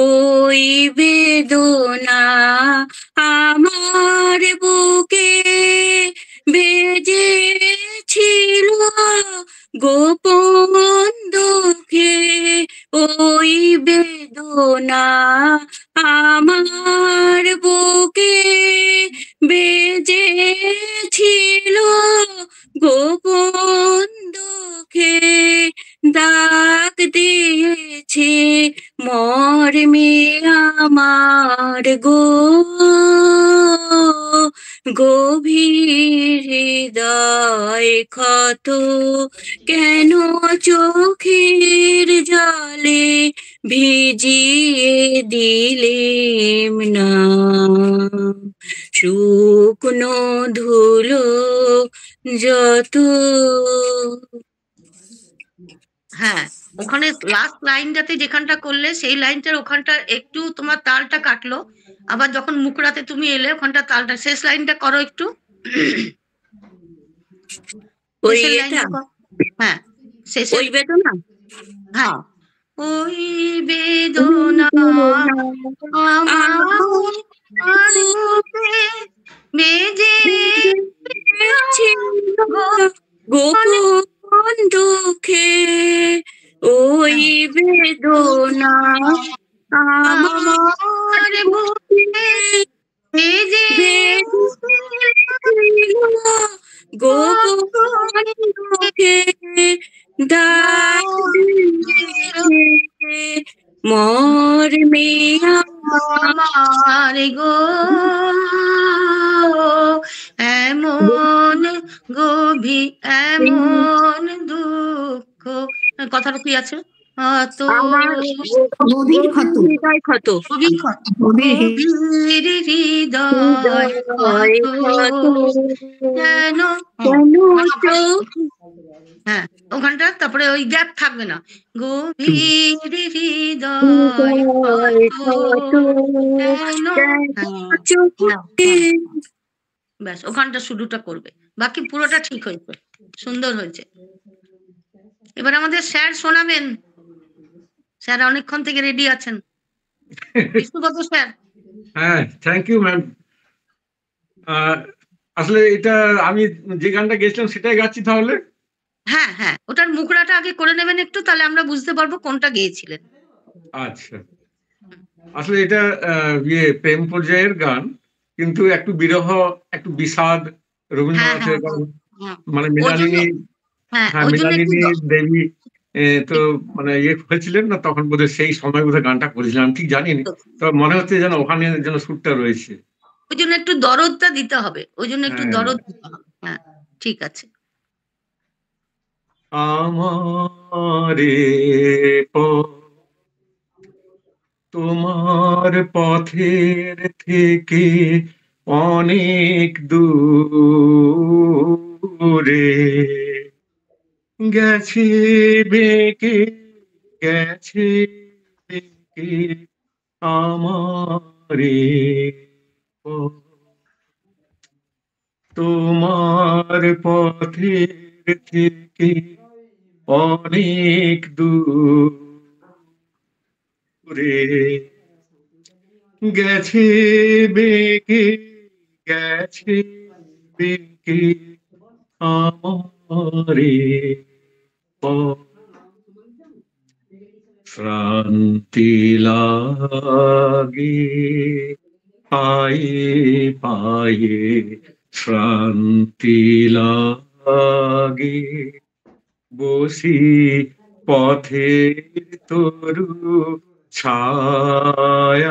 S8: ওই বেদনা আমার বুকে বেজেছিল গোপন দুঃখে, ওই বেদনা আমার বুকে বেজেছিল গোপন দুঃখে, দাগ দিয়েছে মর্মে আমার গো গভীর হৃদয় ক্ষত, কেন চোখের জলে ভিজিয়ে দিলেম না শুকনো ধুলো যত।
S2: হ্যাঁ, ওখানে লাস্ট লাইনটাতে যেখানটা করলে সেই লাইনটার ওখানটা একটু তোমার তালটা কাটলো, আবার যখন মুখড়াতে তুমি এলে ওখানটা তালটা, শেষ লাইনটা করো একটু। হ্যাঁ, ওই বেদনা, হ্যাঁ, ওই বেদনা আমার বেজে
S8: গোপন দুঃখে, ওই বেদনা আমার বুকে
S2: এই যে
S8: গোপনে মোর মেয়া
S2: আমার গো এমন গভীর এমন দুঃখ, কথাটা কি আছে?
S10: গভীর ক্ষত
S8: হৃদয় ক্ষত
S2: গভীর ক্ষত,
S10: গভীর
S2: গভীর হৃদয় ক্ষত কেন? হ্যাঁ ওখানটা, তারপরে ওই গ্যাপ থাকবে না, গভীর হৃদয় ক্ষত কেন? ব্যাস ওখানটা শুরুটা করবে, বাকি পুরোটা ঠিক হয়েছে, সুন্দর হয়েছে। এবার আমাদের স্যার শোনাবেন, স্যার অনেকক্ষণ থেকে রেডি আছেন। বিষ্ণুপদ স্যার।
S12: হ্যাঁ, থ্যাংক ইউ ম্যাম। আসলে এটা আমি যে গানটা গেছিলাম সেটাই গাচ্ছি তাহলে।
S2: হ্যাঁ হ্যাঁ, ওটার মুখড়াটা আগে করে নেবেন একটু, তাহলে আমরা বুঝতে পারবো কোনটা গেয়েছিলেন।
S12: আচ্ছা, আসলে এটা প্রেম পর্যায়ের গান, কিন্তু একটু বিরহ, একটু বিষাদ, রবীন্দ্রনাথের গান, মানে মৃণালিনী, হ্যাঁ মৃণালিনী দেবী তো মানে হয়েছিলেন না তখন, বোধহয় সেই সময় বোধহয় গানটা করেছিলাম, ঠিক জানিনি, তো মনে হচ্ছে যেন ওখানে যেন সুরটা রয়েছে,
S2: ওই জন্য একটু দরদটা দিতে হবে, ওই জন্য একটু দরদ দিতে হবে। হ্যাঁ ঠিক আছে।
S12: আমারে তোমার পথের থেকে অনেক দূরে গেছে বেঁকে, গেছে বেঁকে আমারে তোমার পথের থেকে অনেক দূরে গেছে বেঁকে, গেছে বেঁকে আমারে শ্রান্তি লাগে পায়ে পায়ে, শ্রান্তি লাগে বসি পথের তরু ছায়ায়,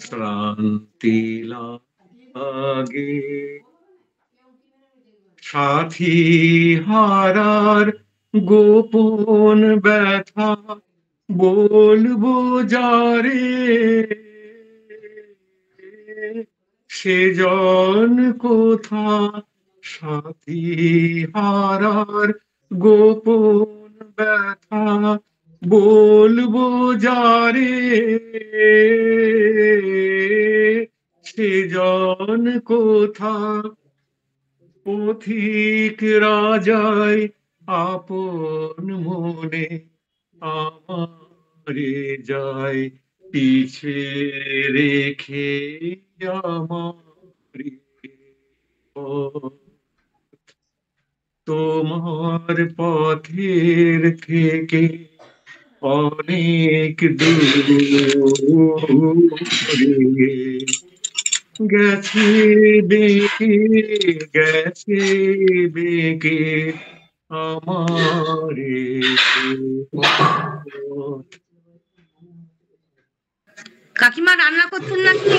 S12: শ্রান্তি লাগে সাথী হারার গোপন ব্যথা বলবো যারে, সেজন কোথা সাথী হারার গোপন ব্যথা বলবো যারে, সেজন কোথা পথিক রাজায় আপন মনে আমারে যায় পিছে রেখে, আমারে তোমার পথের থেকে অনেক দূরে গেছে বেঁকে, গেছে বেঁকে আমারে
S2: কাকিমা রান্না করছেন নাকি?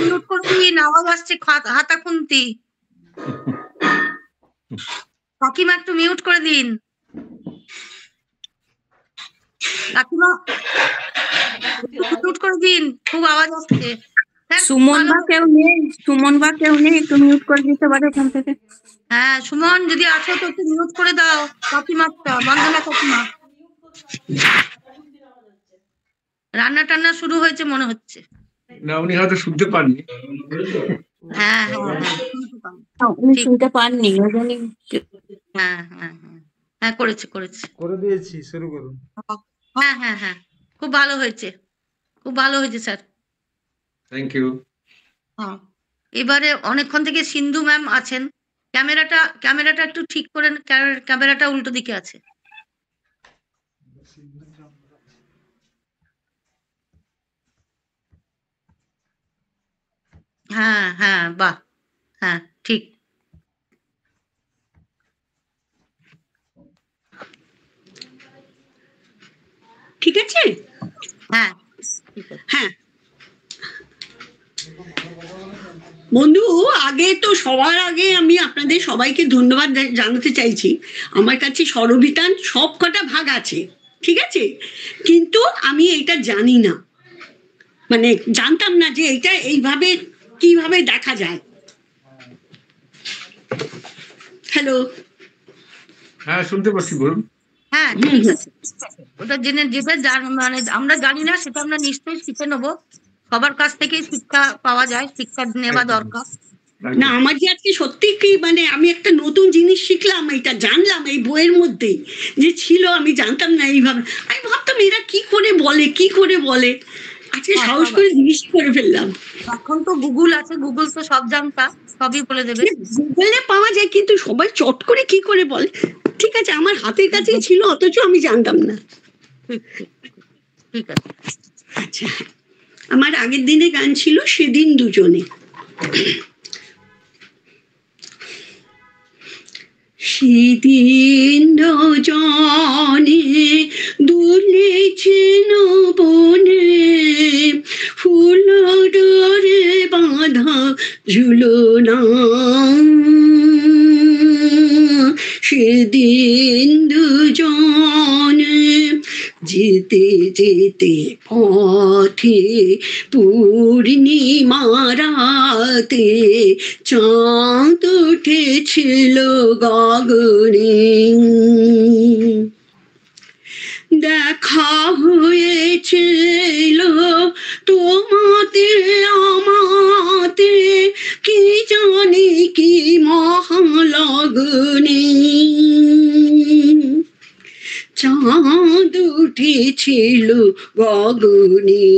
S2: মিউট করে দিন, আওয়াজ আসছে হাতা খুন্তি। কাকিমা একটু মিউট করে দিন। কাকিমা মিউট করে দিন, খুব আওয়াজ আসছে।
S8: সুমন বা কেউ নেই, সুমন বা কেউ নেই, একটু মিউট করে দিতে পারে এখান থেকে।
S2: হ্যাঁ সুমন যদি আছো তো একটু মিউট করে দাও কাকিমাটা, বন্দনা কাকিমা। রান্না টান্না শুরু হয়েছে মনে হচ্ছে।
S12: না উনি হয়তো শুনতে পাননি।
S2: হ্যাঁ
S8: উনি শুনতে পাননি।
S2: হ্যাঁ হ্যাঁ হ্যাঁ করেছে করেছে,
S5: করে দিয়েছি, শুরু করুন।
S2: হ্যাঁ হ্যাঁ হ্যাঁ খুব ভালো হয়েছে, খুব ভালো হয়েছে স্যার।
S12: Thank you.
S2: হ্যাঁ এবারে অনেকক্ষণ থেকে সিন্ধু ম্যাম আছেন, ক্যামেরাটা একটু ঠিক করেন, ক্যামেরাটা উল্টো দিকে আছে। হ্যাঁ হ্যাঁ, বাহ, হ্যাঁ ঠিক।
S11: ঠিক আছে?
S2: হ্যাঁ
S11: হ্যাঁ বন্ধু, আগে তো সবার আগে আমি আপনাদের সবাইকে ধন্যবাদ জানাতে চাইছি। আমার কাছে স্বরবিতান সব কটা ভাগ আছে, ঠিক আছে, কিন্তু আমি এটা জানি না, মানে জানতাম না যে এটা এইভাবে কিভাবে দেখা যায়। হ্যালো,
S12: হ্যাঁ শুনতে পাচ্ছি, বলুন।
S2: হ্যাঁ ঠিক আছে, ওটা জেনে যেটা মানে আমরা জানি না সেটা আমরা নিশ্চয়ই শিখে নেবো। সবার কাছ থেকেই শিক্ষা পাওয়া যায়, শিক্ষা নেওয়া দরকার।
S11: না আমার যে আজকে সত্যি কি মানে আমি একটা নতুন জিনিস শিখলাম, এটা জানলাম এই বইয়ের মধ্যেই যে ছিল, আমি জানতাম না এইভাবে। আমি ভাবতাম এরা কি করে বলে আজকে সাহস করে জিজ্ঞেস করে ফেললাম।
S2: এখন তো গুগল আছে, গুগল তো সব জানতা, সবই বলে দেবে।
S11: গুগলে পাওয়া যায়, কিন্তু সবাই চট করে কি করে বলে। ঠিক আছে, আমার হাতের কাছেই ছিল অথচ আমি জানতাম না।
S2: ঠিক আছে,
S11: আচ্ছা, আমার আগের দিনে গান ছিল সেদিন দুজনে। সেদিন দুজনে দুলেছেন বনে, ফুল ডোরে বাঁধা ঝুলনা। সেদিন দুজনে যেতে যেতে পথে পূর্ণিমা রাতে চাঁদ উঠেছিল গগনে। দেখা হয়েছিল তোমাতে আমাতে কি জানি কি মহালগ্নে। চাঁদ উঠেছিল গগনে।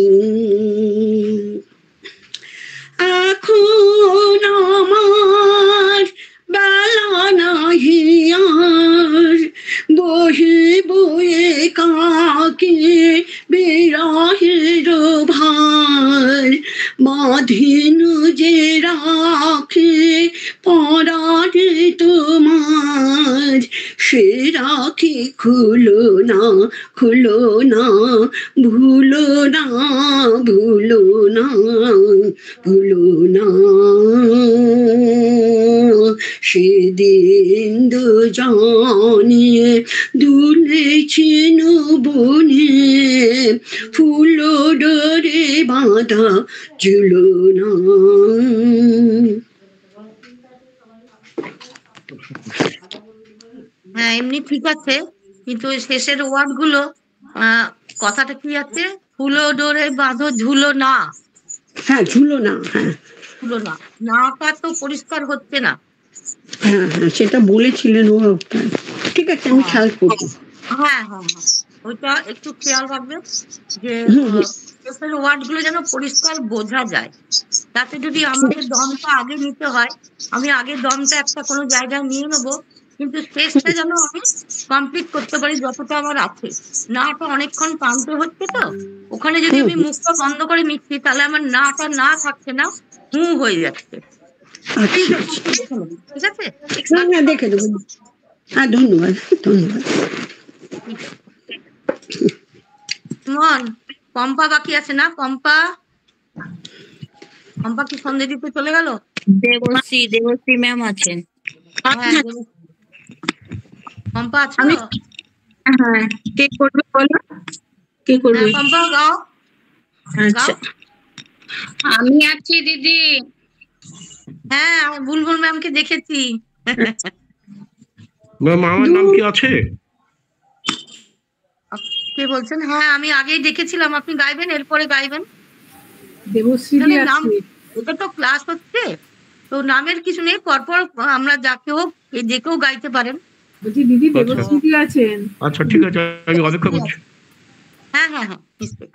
S11: এখন আমার বেলা নাহি আর, বহে বয়ে কাকে বিরহের ভার। বাঁধিন যে রাখে পরাণে তোমার, সে রাখি খুলো না ভুলো না ভুলো না ভুলো না। সেদিন দুজনে দুলেছেন বনে, ফুল ডোরে বাঁধা ঝুলনা।
S2: হ্যাঁ এমনি ঠিক আছে, কিন্তু ওই শেষের ওয়ার্ড গুলো কথাটা কি আছে? ফুলো ডোরে বাঁধো ঝুলো না।
S11: হ্যাঁ ঝুলো না, হ্যাঁ
S2: ঝুলো না, নাটা তো পরিষ্কার হচ্ছে না।
S11: হ্যাঁ হ্যাঁ সেটা বলেছিলেন ও। ঠিক আছে, আমি খেয়াল করবো।
S2: হ্যাঁ হ্যাঁ হ্যাঁ, ওইটা একটু খেয়াল রাখবে যে শেষের ওয়ার্ড গুলো যেন পরিষ্কার বোঝা যায়। তাতে যদি আমাকে দমটা আগে নিতে হয়, আমি আগে দমটা একটা কোনো জায়গায় নিয়ে নেবো, কিন্তু শেষটা যেন আমি কমপ্লিট করতে পারি যতটা আমার আছে। নাটা অনেকক্ষণ টানতে হচ্ছে তো, ওখানে যদি আমি মুখটা বন্ধ করে নিচ্ছি তাহলে আমার নাটা না থাকছে না, হয়ে যাচ্ছে। ঠিক আছে,
S11: হ্যাঁ দেখে দেবো। হ্যাঁ ধন্যবাদ ধন্যবাদ।
S2: সুমন, পম্পা বাকি আছে না? পম্পা কি সন্ধ্যে দিতে চলে গেল?
S8: দেবশ্রী ম্যাম আছেন।
S2: পম্পা আছো?
S3: হ্যাঁ, কে করবে বলো, কে করবে?
S2: পম্পা গাও।
S3: আচ্ছা
S8: আমি আছি দিদি।
S2: হ্যাঁ আমি বুলবুল ম্যামকে দেখেছি।
S12: ম্যাম আমার নাম কি আছে?
S2: কে বলছেন? হ্যাঁ আমি আগেই দেখেছিলাম, আপনি গাইবেন, এরপরে গাইবেন।
S3: দেবশ্রী
S2: নাম, ওটা তো ক্লাস হচ্ছে তো নামের কিছু নেই, পরপর আমরা যাকে হোক যে কেউ গাইতে পারেন।
S3: বলছি দিদি দেবশ্রী আছেন।
S12: আচ্ছা ঠিক আছে, আমি অপেক্ষা করছি।
S2: হ্যাঁ হ্যাঁ হ্যাঁ নিশ্চয়ই।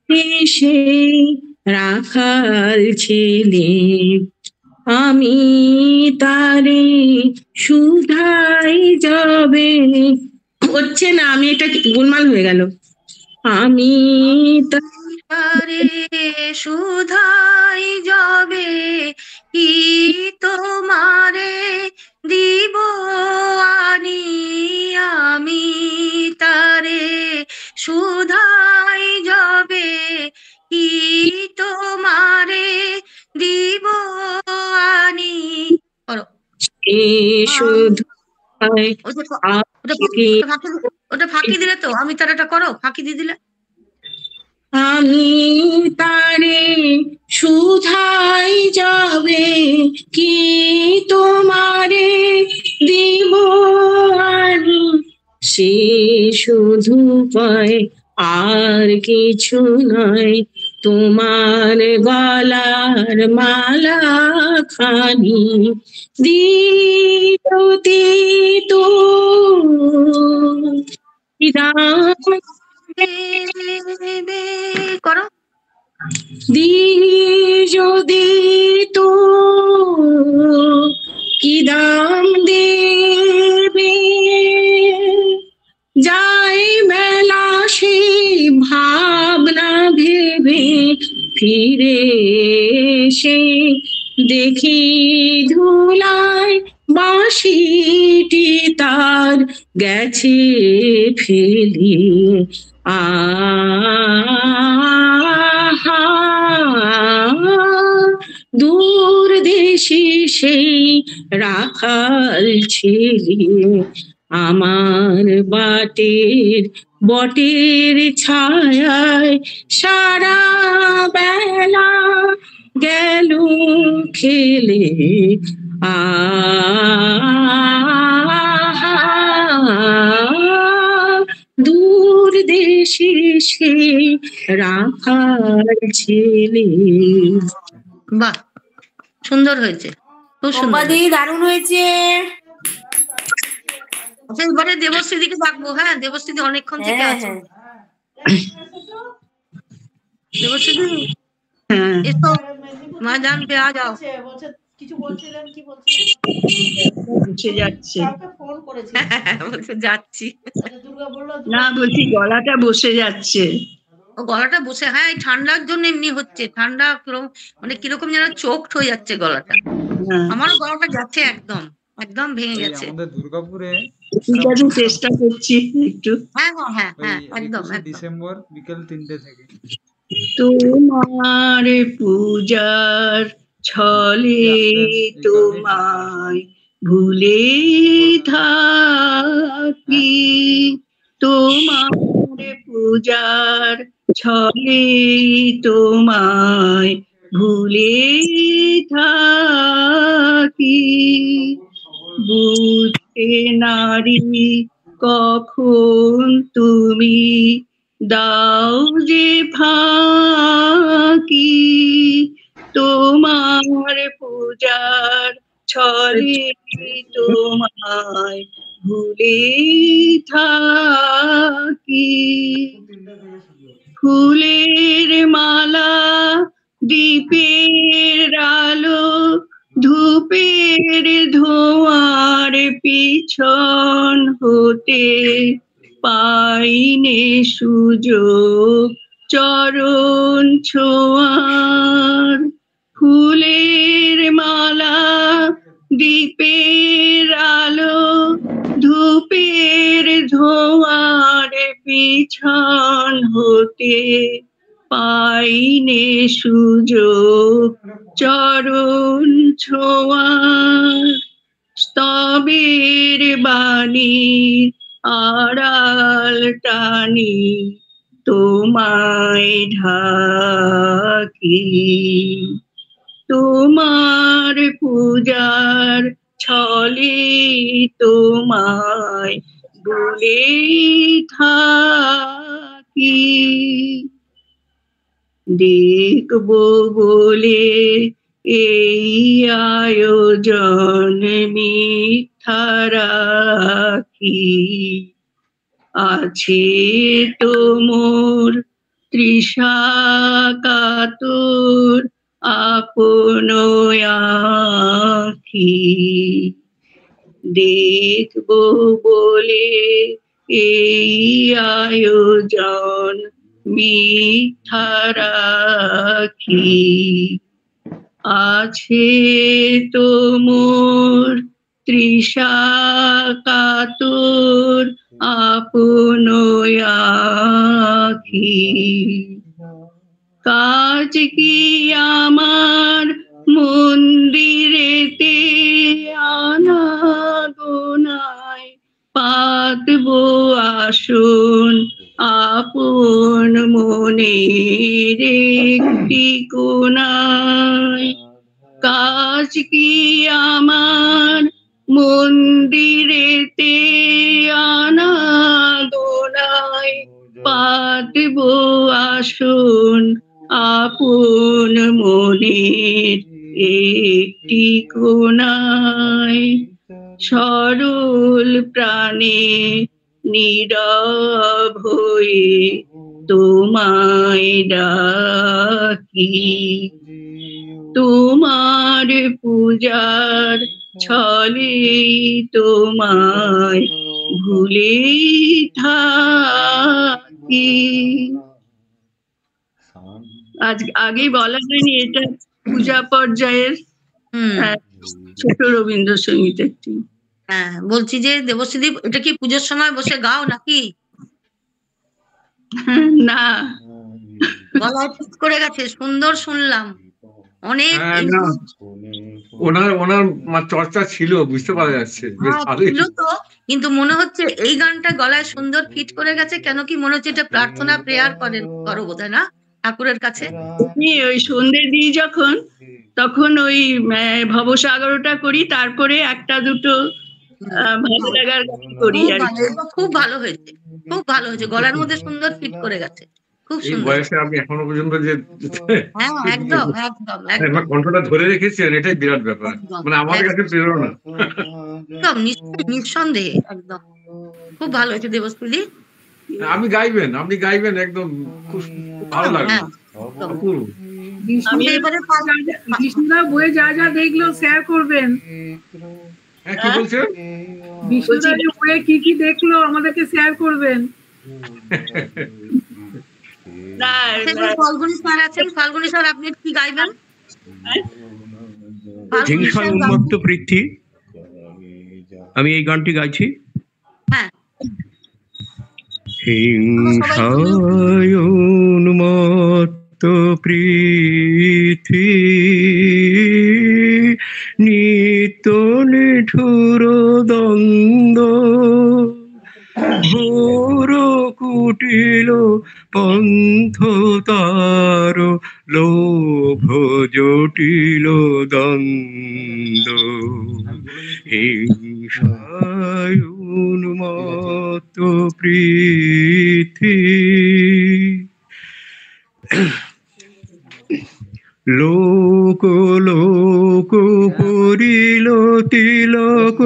S6: দেশে রাখাল ছেলে আমি তারে সুধাই যাবে। হচ্ছে না, আমি এটা গোলমাল হয়ে গেল। আমি
S2: তারে সুধাই যাবে কি তোমারে দিব আনি আমি তারে সুধাই যাবে কি তোমারে দিব আনি করো ওটা ফাঁকি দিলে তো আমি তার এটা করো ফাঁকি দিয়ে দিলে
S6: আমি তারে সুধাই যাবে কি তোমারে দিব আনি সে শুধু পায় আর কিছু নয় তোমার গলার মালা খানি দিতে তো
S2: করো
S6: যদি তো কি দাম দেবে যাই বেলা সে ভাবনা ভেবে ফিরে সে দেখি ধুলায় বাঁশিটি তার গেছে ফেলি আহা দূর দেশে সেই রাখাল ছেলে আমার বটের ছায়ায় সারা বেলা গেল খেলে দূর দেশে সে রাখাল ছেলে।
S2: বাহ সুন্দর হয়েছে খুব সুন্দর
S4: দারুণ হয়েছে।
S2: এবারে দেবশ্রীদিকে ডাকবো হ্যাঁ দেবশ্রীদি অনেকক্ষণ থেকে আছে দেবশ্রীদি এসো মা জানবে আ যাও
S13: কিছু বলছিলেন কি বলছিলেন
S11: বসে যাচ্ছে
S2: বলছে যাচ্ছি
S11: না বলছি গলাটা বসে যাচ্ছে
S2: ও গলাটা বসে হ্যাঁ এই ঠান্ডার জন্য এমনি হচ্ছে ঠান্ডা মানে কিরকম যেন চোখড হয়ে যাচ্ছে গলাটা আমারও গলাটা যাচ্ছে একদম একদম ভেঙে গেছে
S5: আমাদের দুর্গাপুরে
S11: চেষ্টা করছি একটু
S2: হ্যাঁ হ্যাঁ হ্যাঁ একদম
S5: ডিসেম্বর বিকেল 3টে থেকে
S11: তোমার পূজার ছলে তোমায় ভুলে থাকি তোমার পূজার ছলে তোমায় ভুলে থাকি বুঝতে নারী কখন তুমি দাও যে ফাঁকি তোমার পূজার ছলে তোমায় ভুলে থাকি ফুলের মালা দীপের আলো ধূপের ধোঁয়ার পিছন হতে পাইনে সুযোগ চরণ ছোঁয়ার ফুলের মালা দীপের আলো ধূপের ধোঁয়ার পিছন হতে পাইনে সুযোগ চরণ ছোঁয়ার স্তবের বাণীর আড়াল টানি তোমায় ঢাকি তোমার পূজার ছলে তোমায় ভুলে থাকি দেখব বলে এই আয়োজন মিথ্যা রাখি আছে তো মোর তৃষা কাতর আপন আঁখি দেখব বলে এই আয়োজন
S6: মিথ্যা রাখি আছে তো মোর তৃষা কাতর আপন আখি কাজ কি আমার মন্দিরেতে আনাগোনায় পাতব আসন আপন মনের একটি কোণায় কাজ কি আমার মন্দিরেতে আনাগোনায় পাতব আসন আপন মনের একটি কোণায় সরল প্রাণে নীরব হয়ে তোমায় ডাকি তোমার পূজার ছলে তোমায় ভুলেই থাকি। আজ আগেই বলা হয়নি, এটা পূজা পর্যায়ের ছোট রবীন্দ্রসঙ্গীত একটি।
S2: হ্যাঁ, বলছি যে দেবশ্রীদীপ, এটা কি পুজোর সময় বসে গাও নাকি?
S6: না,
S2: গলায় ঠিক করে গেছে, সুন্দর শুনলাম অনেক।
S12: ওনার চর্চা ছিল, বুঝতে পারা যাচ্ছে বেশ ভালোই
S2: ছিল তো, কিন্তু মনে হচ্ছে এই গানটা গলায় সুন্দর ফিট করে গেছে। কেন কি মনে হচ্ছে এটা প্রার্থনা প্রেয়ার করো বোধহয় না ঠাকুরের কাছে?
S6: ওই সন্ধে দিই যখন, তখন ওই ভবসাগরটা করি, তারপরে একটা দুটো ভালো লাগার গান করি।
S2: খুব ভালো হয়েছে, খুব ভালো হয়েছে, গলার মধ্যে সুন্দর ফিট করে গেছে, খুব সুন্দর।
S12: বয়সে আপনি এখনো পর্যন্ত যে
S2: একদম একদম
S12: একদম কণ্ঠটা ধরে রেখেছেন, এটাই বিরাট ব্যাপার, মানে আমাদের কাছে প্রেরণা।
S2: একদম নিঃসন্দেহে, একদম খুব ভালো হয়েছে দেবশ্রী।
S12: আপনি গাইবেন একদম, খুব ভালো লাগবে।
S3: বিষ্ণুদা বইয়ে যা যা দেখলো শেয়ার করবেন।
S12: কি বলছেন?
S3: বিষ্ণুদা বইয়ে কি কি দেখলো আমাদেরকে শেয়ার করবেন।
S2: ফাল্গুনী স্যার আছেন, ফাল্গুনী স্যার আপনি কি গাইবেন?
S14: হিংসা উন্মত্ত পৃথ্বী, আমি এই গানটি গাইছি। হিংসায় উন্মত্ত পৃথ্বী নিত্য নিঠুর দ্বন্দ্ব ঘোর কুটিল পন্থ তার লোভ জটিল দ্বন্দ্ব হিংসায় উন্মত্ত পৃথ্বী লোক লোক করিল তিলক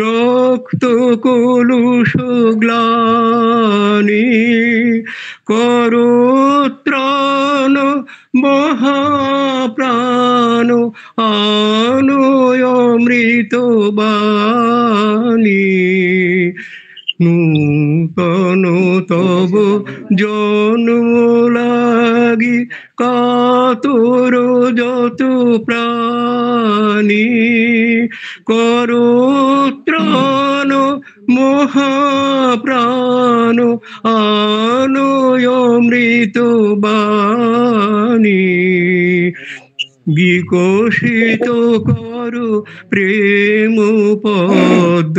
S14: রক্ত কলুষ গ্লানি করত্রাণ মহাপ্রাণ আনয় অমৃত বাণী নূতন তব জন্ম লাগি কাতর যত প্রাণী করত্রাণ মহাপ্রাণ আনয় অমৃত বাণী বিকশিত কর প্রেম পদ্ম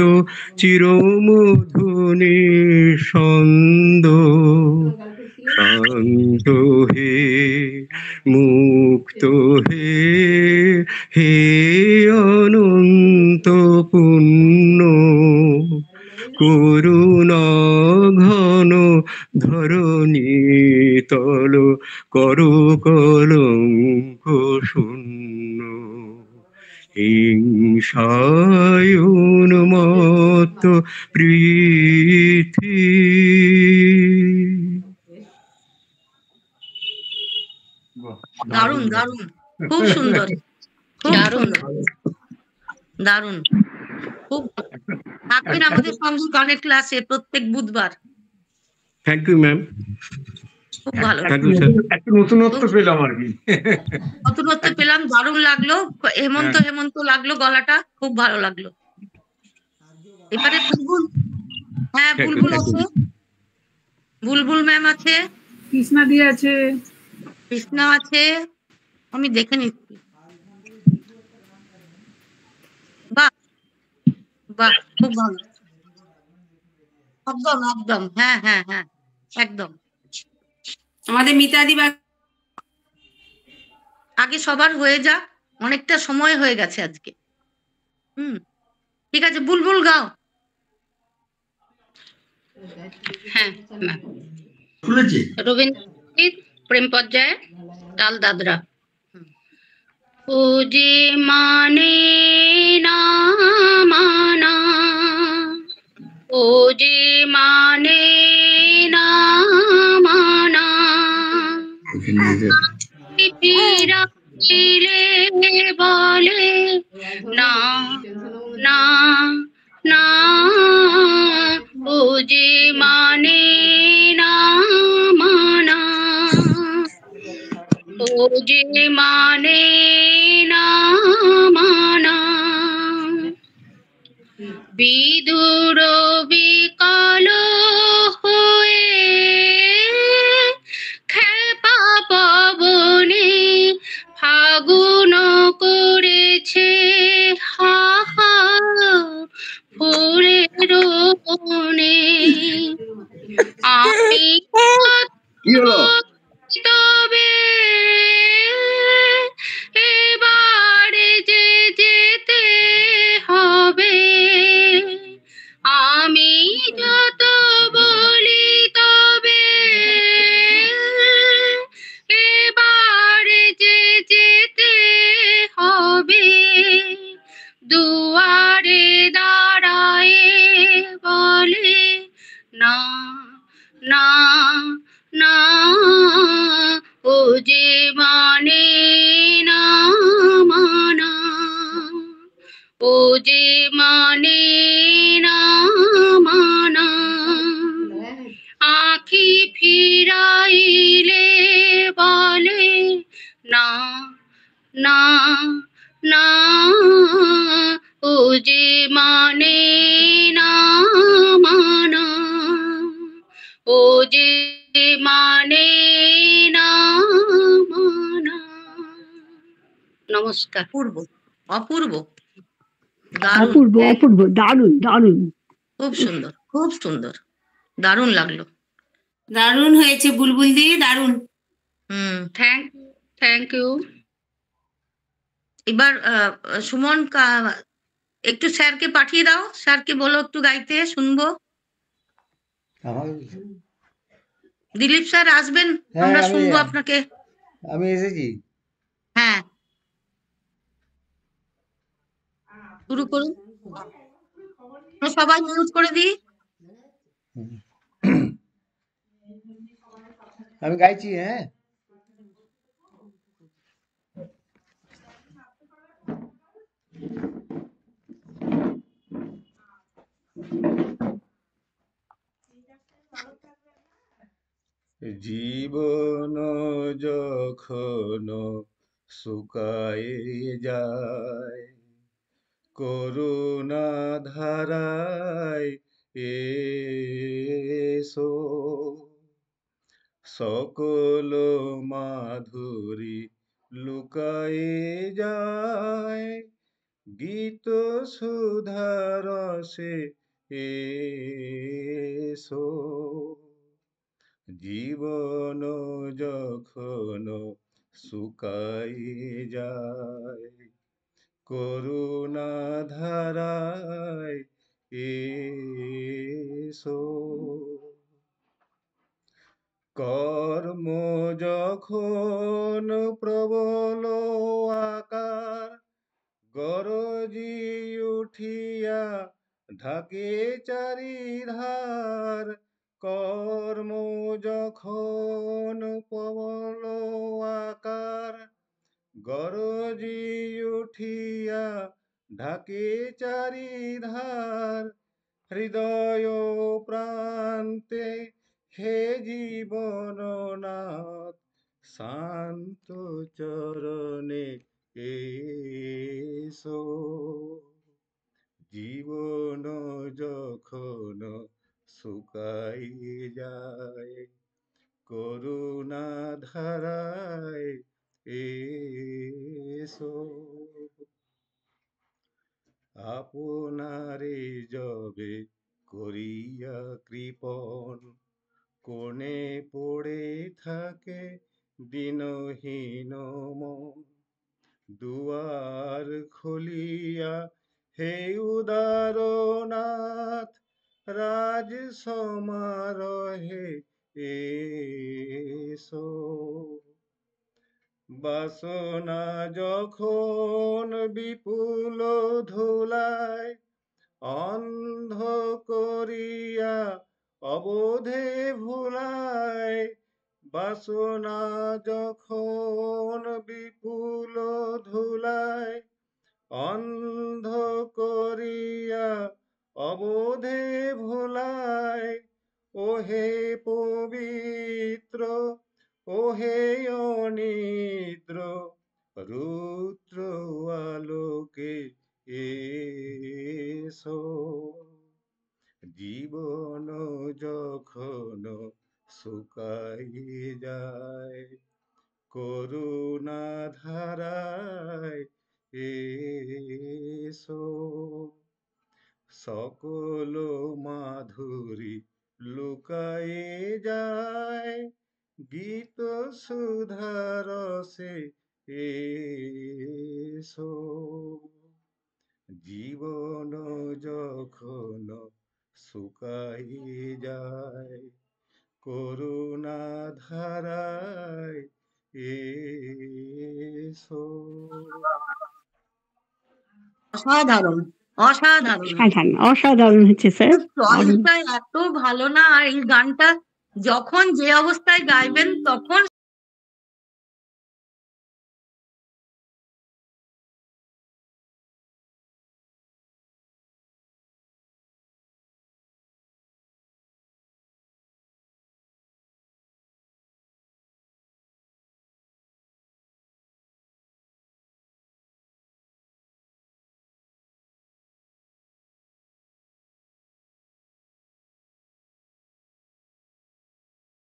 S14: চিরমধুনি ছন্দ শান্ত হে মুক্ত হে হে অনন্ত পুণ্য করুণা ঘন ধরণী তল করো কলঙ্ক শূন্য হিংসায় উন্মত্ত পৃথ্বী।
S2: দারুণ দারুণ, খুব সুন্দর, দারুণ দারুণ, খুব থাকবেন আমাদের সঙ্গে গানের ক্লাসে প্রত্যেক বুধবার।
S14: Thank you ma'am.
S2: খুব ভালো
S14: থ্যাংক ইউ স্যার।
S12: একটু নতুনত্ব পেলাম আর কি।
S2: নতুনত্ব পেলাম, দারুণ লাগলো। হেমন্ত
S12: হ্যাঁ।
S2: হেমন্ত লাগলো গলাটা, খুব ভালো লাগলো। এবারে বুলবুল, হ্যাঁ
S14: থ্যাংক ইউ
S2: বুলবুল
S14: থ্যাংক
S2: আছে,
S14: ইউ।
S2: বুলবুল ম্যাম আছে,
S3: কৃষ্ণা দি আছে,
S2: কৃষ্ণা আছে, আমি দেখে নিচ্ছি। বাহ বাহ, খুব ভালো, একদম একদম, হ্যাঁ হ্যাঁ হ্যাঁ, একদম।
S4: আমাদের মিতাদি
S2: আগে সবার হয়ে যাক, অনেকটা সময় হয়ে গেছে আজকে। ঠিক আছে, বুলবুল গাও।
S15: হ্যাঁ রবীন্দ্রনাথ প্রেম পর্যায়ে তাল দাদরা। ও যে মানে না মানা, ও যে মানে না মানা, ফিরাইলে বলে না না না, ও যে মানে না মানা, ও যে মানে না মানা, বিদুর বিকাল হয়ে খেপা পবনে ফাগুন করেছে হাহা ফুলের বনে, আমি তবে এবারে যে যেতে হবে, আমি যত বলি তবে এবারে যে যেতে হবে, দুয়ারে দাঁড়ায় বলে না না না, ও যে মানে না মানা, ও যে মানে না মানা, আঁখি ফিরাইলে বলে না না না, ও যে মানে না মানা, ও যে মানে না মানা। নমস্কার।
S2: অপূর্ব অপূর্ব,
S11: অপূর্ব অপূর্ব, দারুণ দারুণ,
S2: খুব সুন্দর খুব সুন্দর, দারুণ লাগলো।
S4: দারুণ হয়েছে বুলবুল দি, দারুণ।
S2: Thank you. এবার সুমন একটু স্যারকে পাঠিয়ে দাও, স্যারকে বলো একটু গাইতে, শুনবো। দিলীপ স্যার আসবেন, আমরা শুনবো আপনাকে।
S16: আমি এসেছি।
S2: হ্যাঁ, শুরু করুন। সবাই মিউট করে দিই।
S16: আমি গাইছি। হ্যাঁ, জীবন যখন শুকায়ে যায়, করুণা ধারায় এসো, সকল মাধুরী লুকায়ে যায়, গীত সুধারসে এসো, জীবন যখন শুকায়ে যায়, করুণা ধারায় এসো, কর্ম যখন প্রবল আকার গরজি উঠিয়া ঢাকে চারিধার, কর্ম যখন প্রবল আকার গরজি উঠিয়া ঢাকে চারিধার, হৃদয় প্রান্তে হে জীবননাথ শান্ত চরণে এসো, জীবন যখন শুকাই যায় করুণা ধারায় এসো, আপনারে যবে করিয়া কৃপণ কোণে পড়ে থাকে দিনহীন মন, দুয়ার খুলিয়া হে উদারনাথ রাজ সমারোহে এসো, বাসনা যখন বিপুল ধুলায় অন্ধ করিয়া অবোধে ভুলায়, বাসনা যখন বিপুল ধুলায় অন্ধ করিয়া অবোধে ভুলায়, ওহে পবিত্র ওহে অনিদ্র রুদ্র আলোকে এসো, জীবন যখন শুকাই যায় করুণা ধারায় এসো, সকল মাধুরী লুকায়ে যায় গীত সুধারসে এসো, জীবন যখন শুকাই যায় করুণা ধারায় এসো।
S2: অসাধারণ অসাধারণ
S11: অসাধারণ অসাধারণ হচ্ছে স্যার।
S2: চয়েসটা এত ভালো না, আর এই গানটা যখন যে অবস্থায় গাইবেন তখন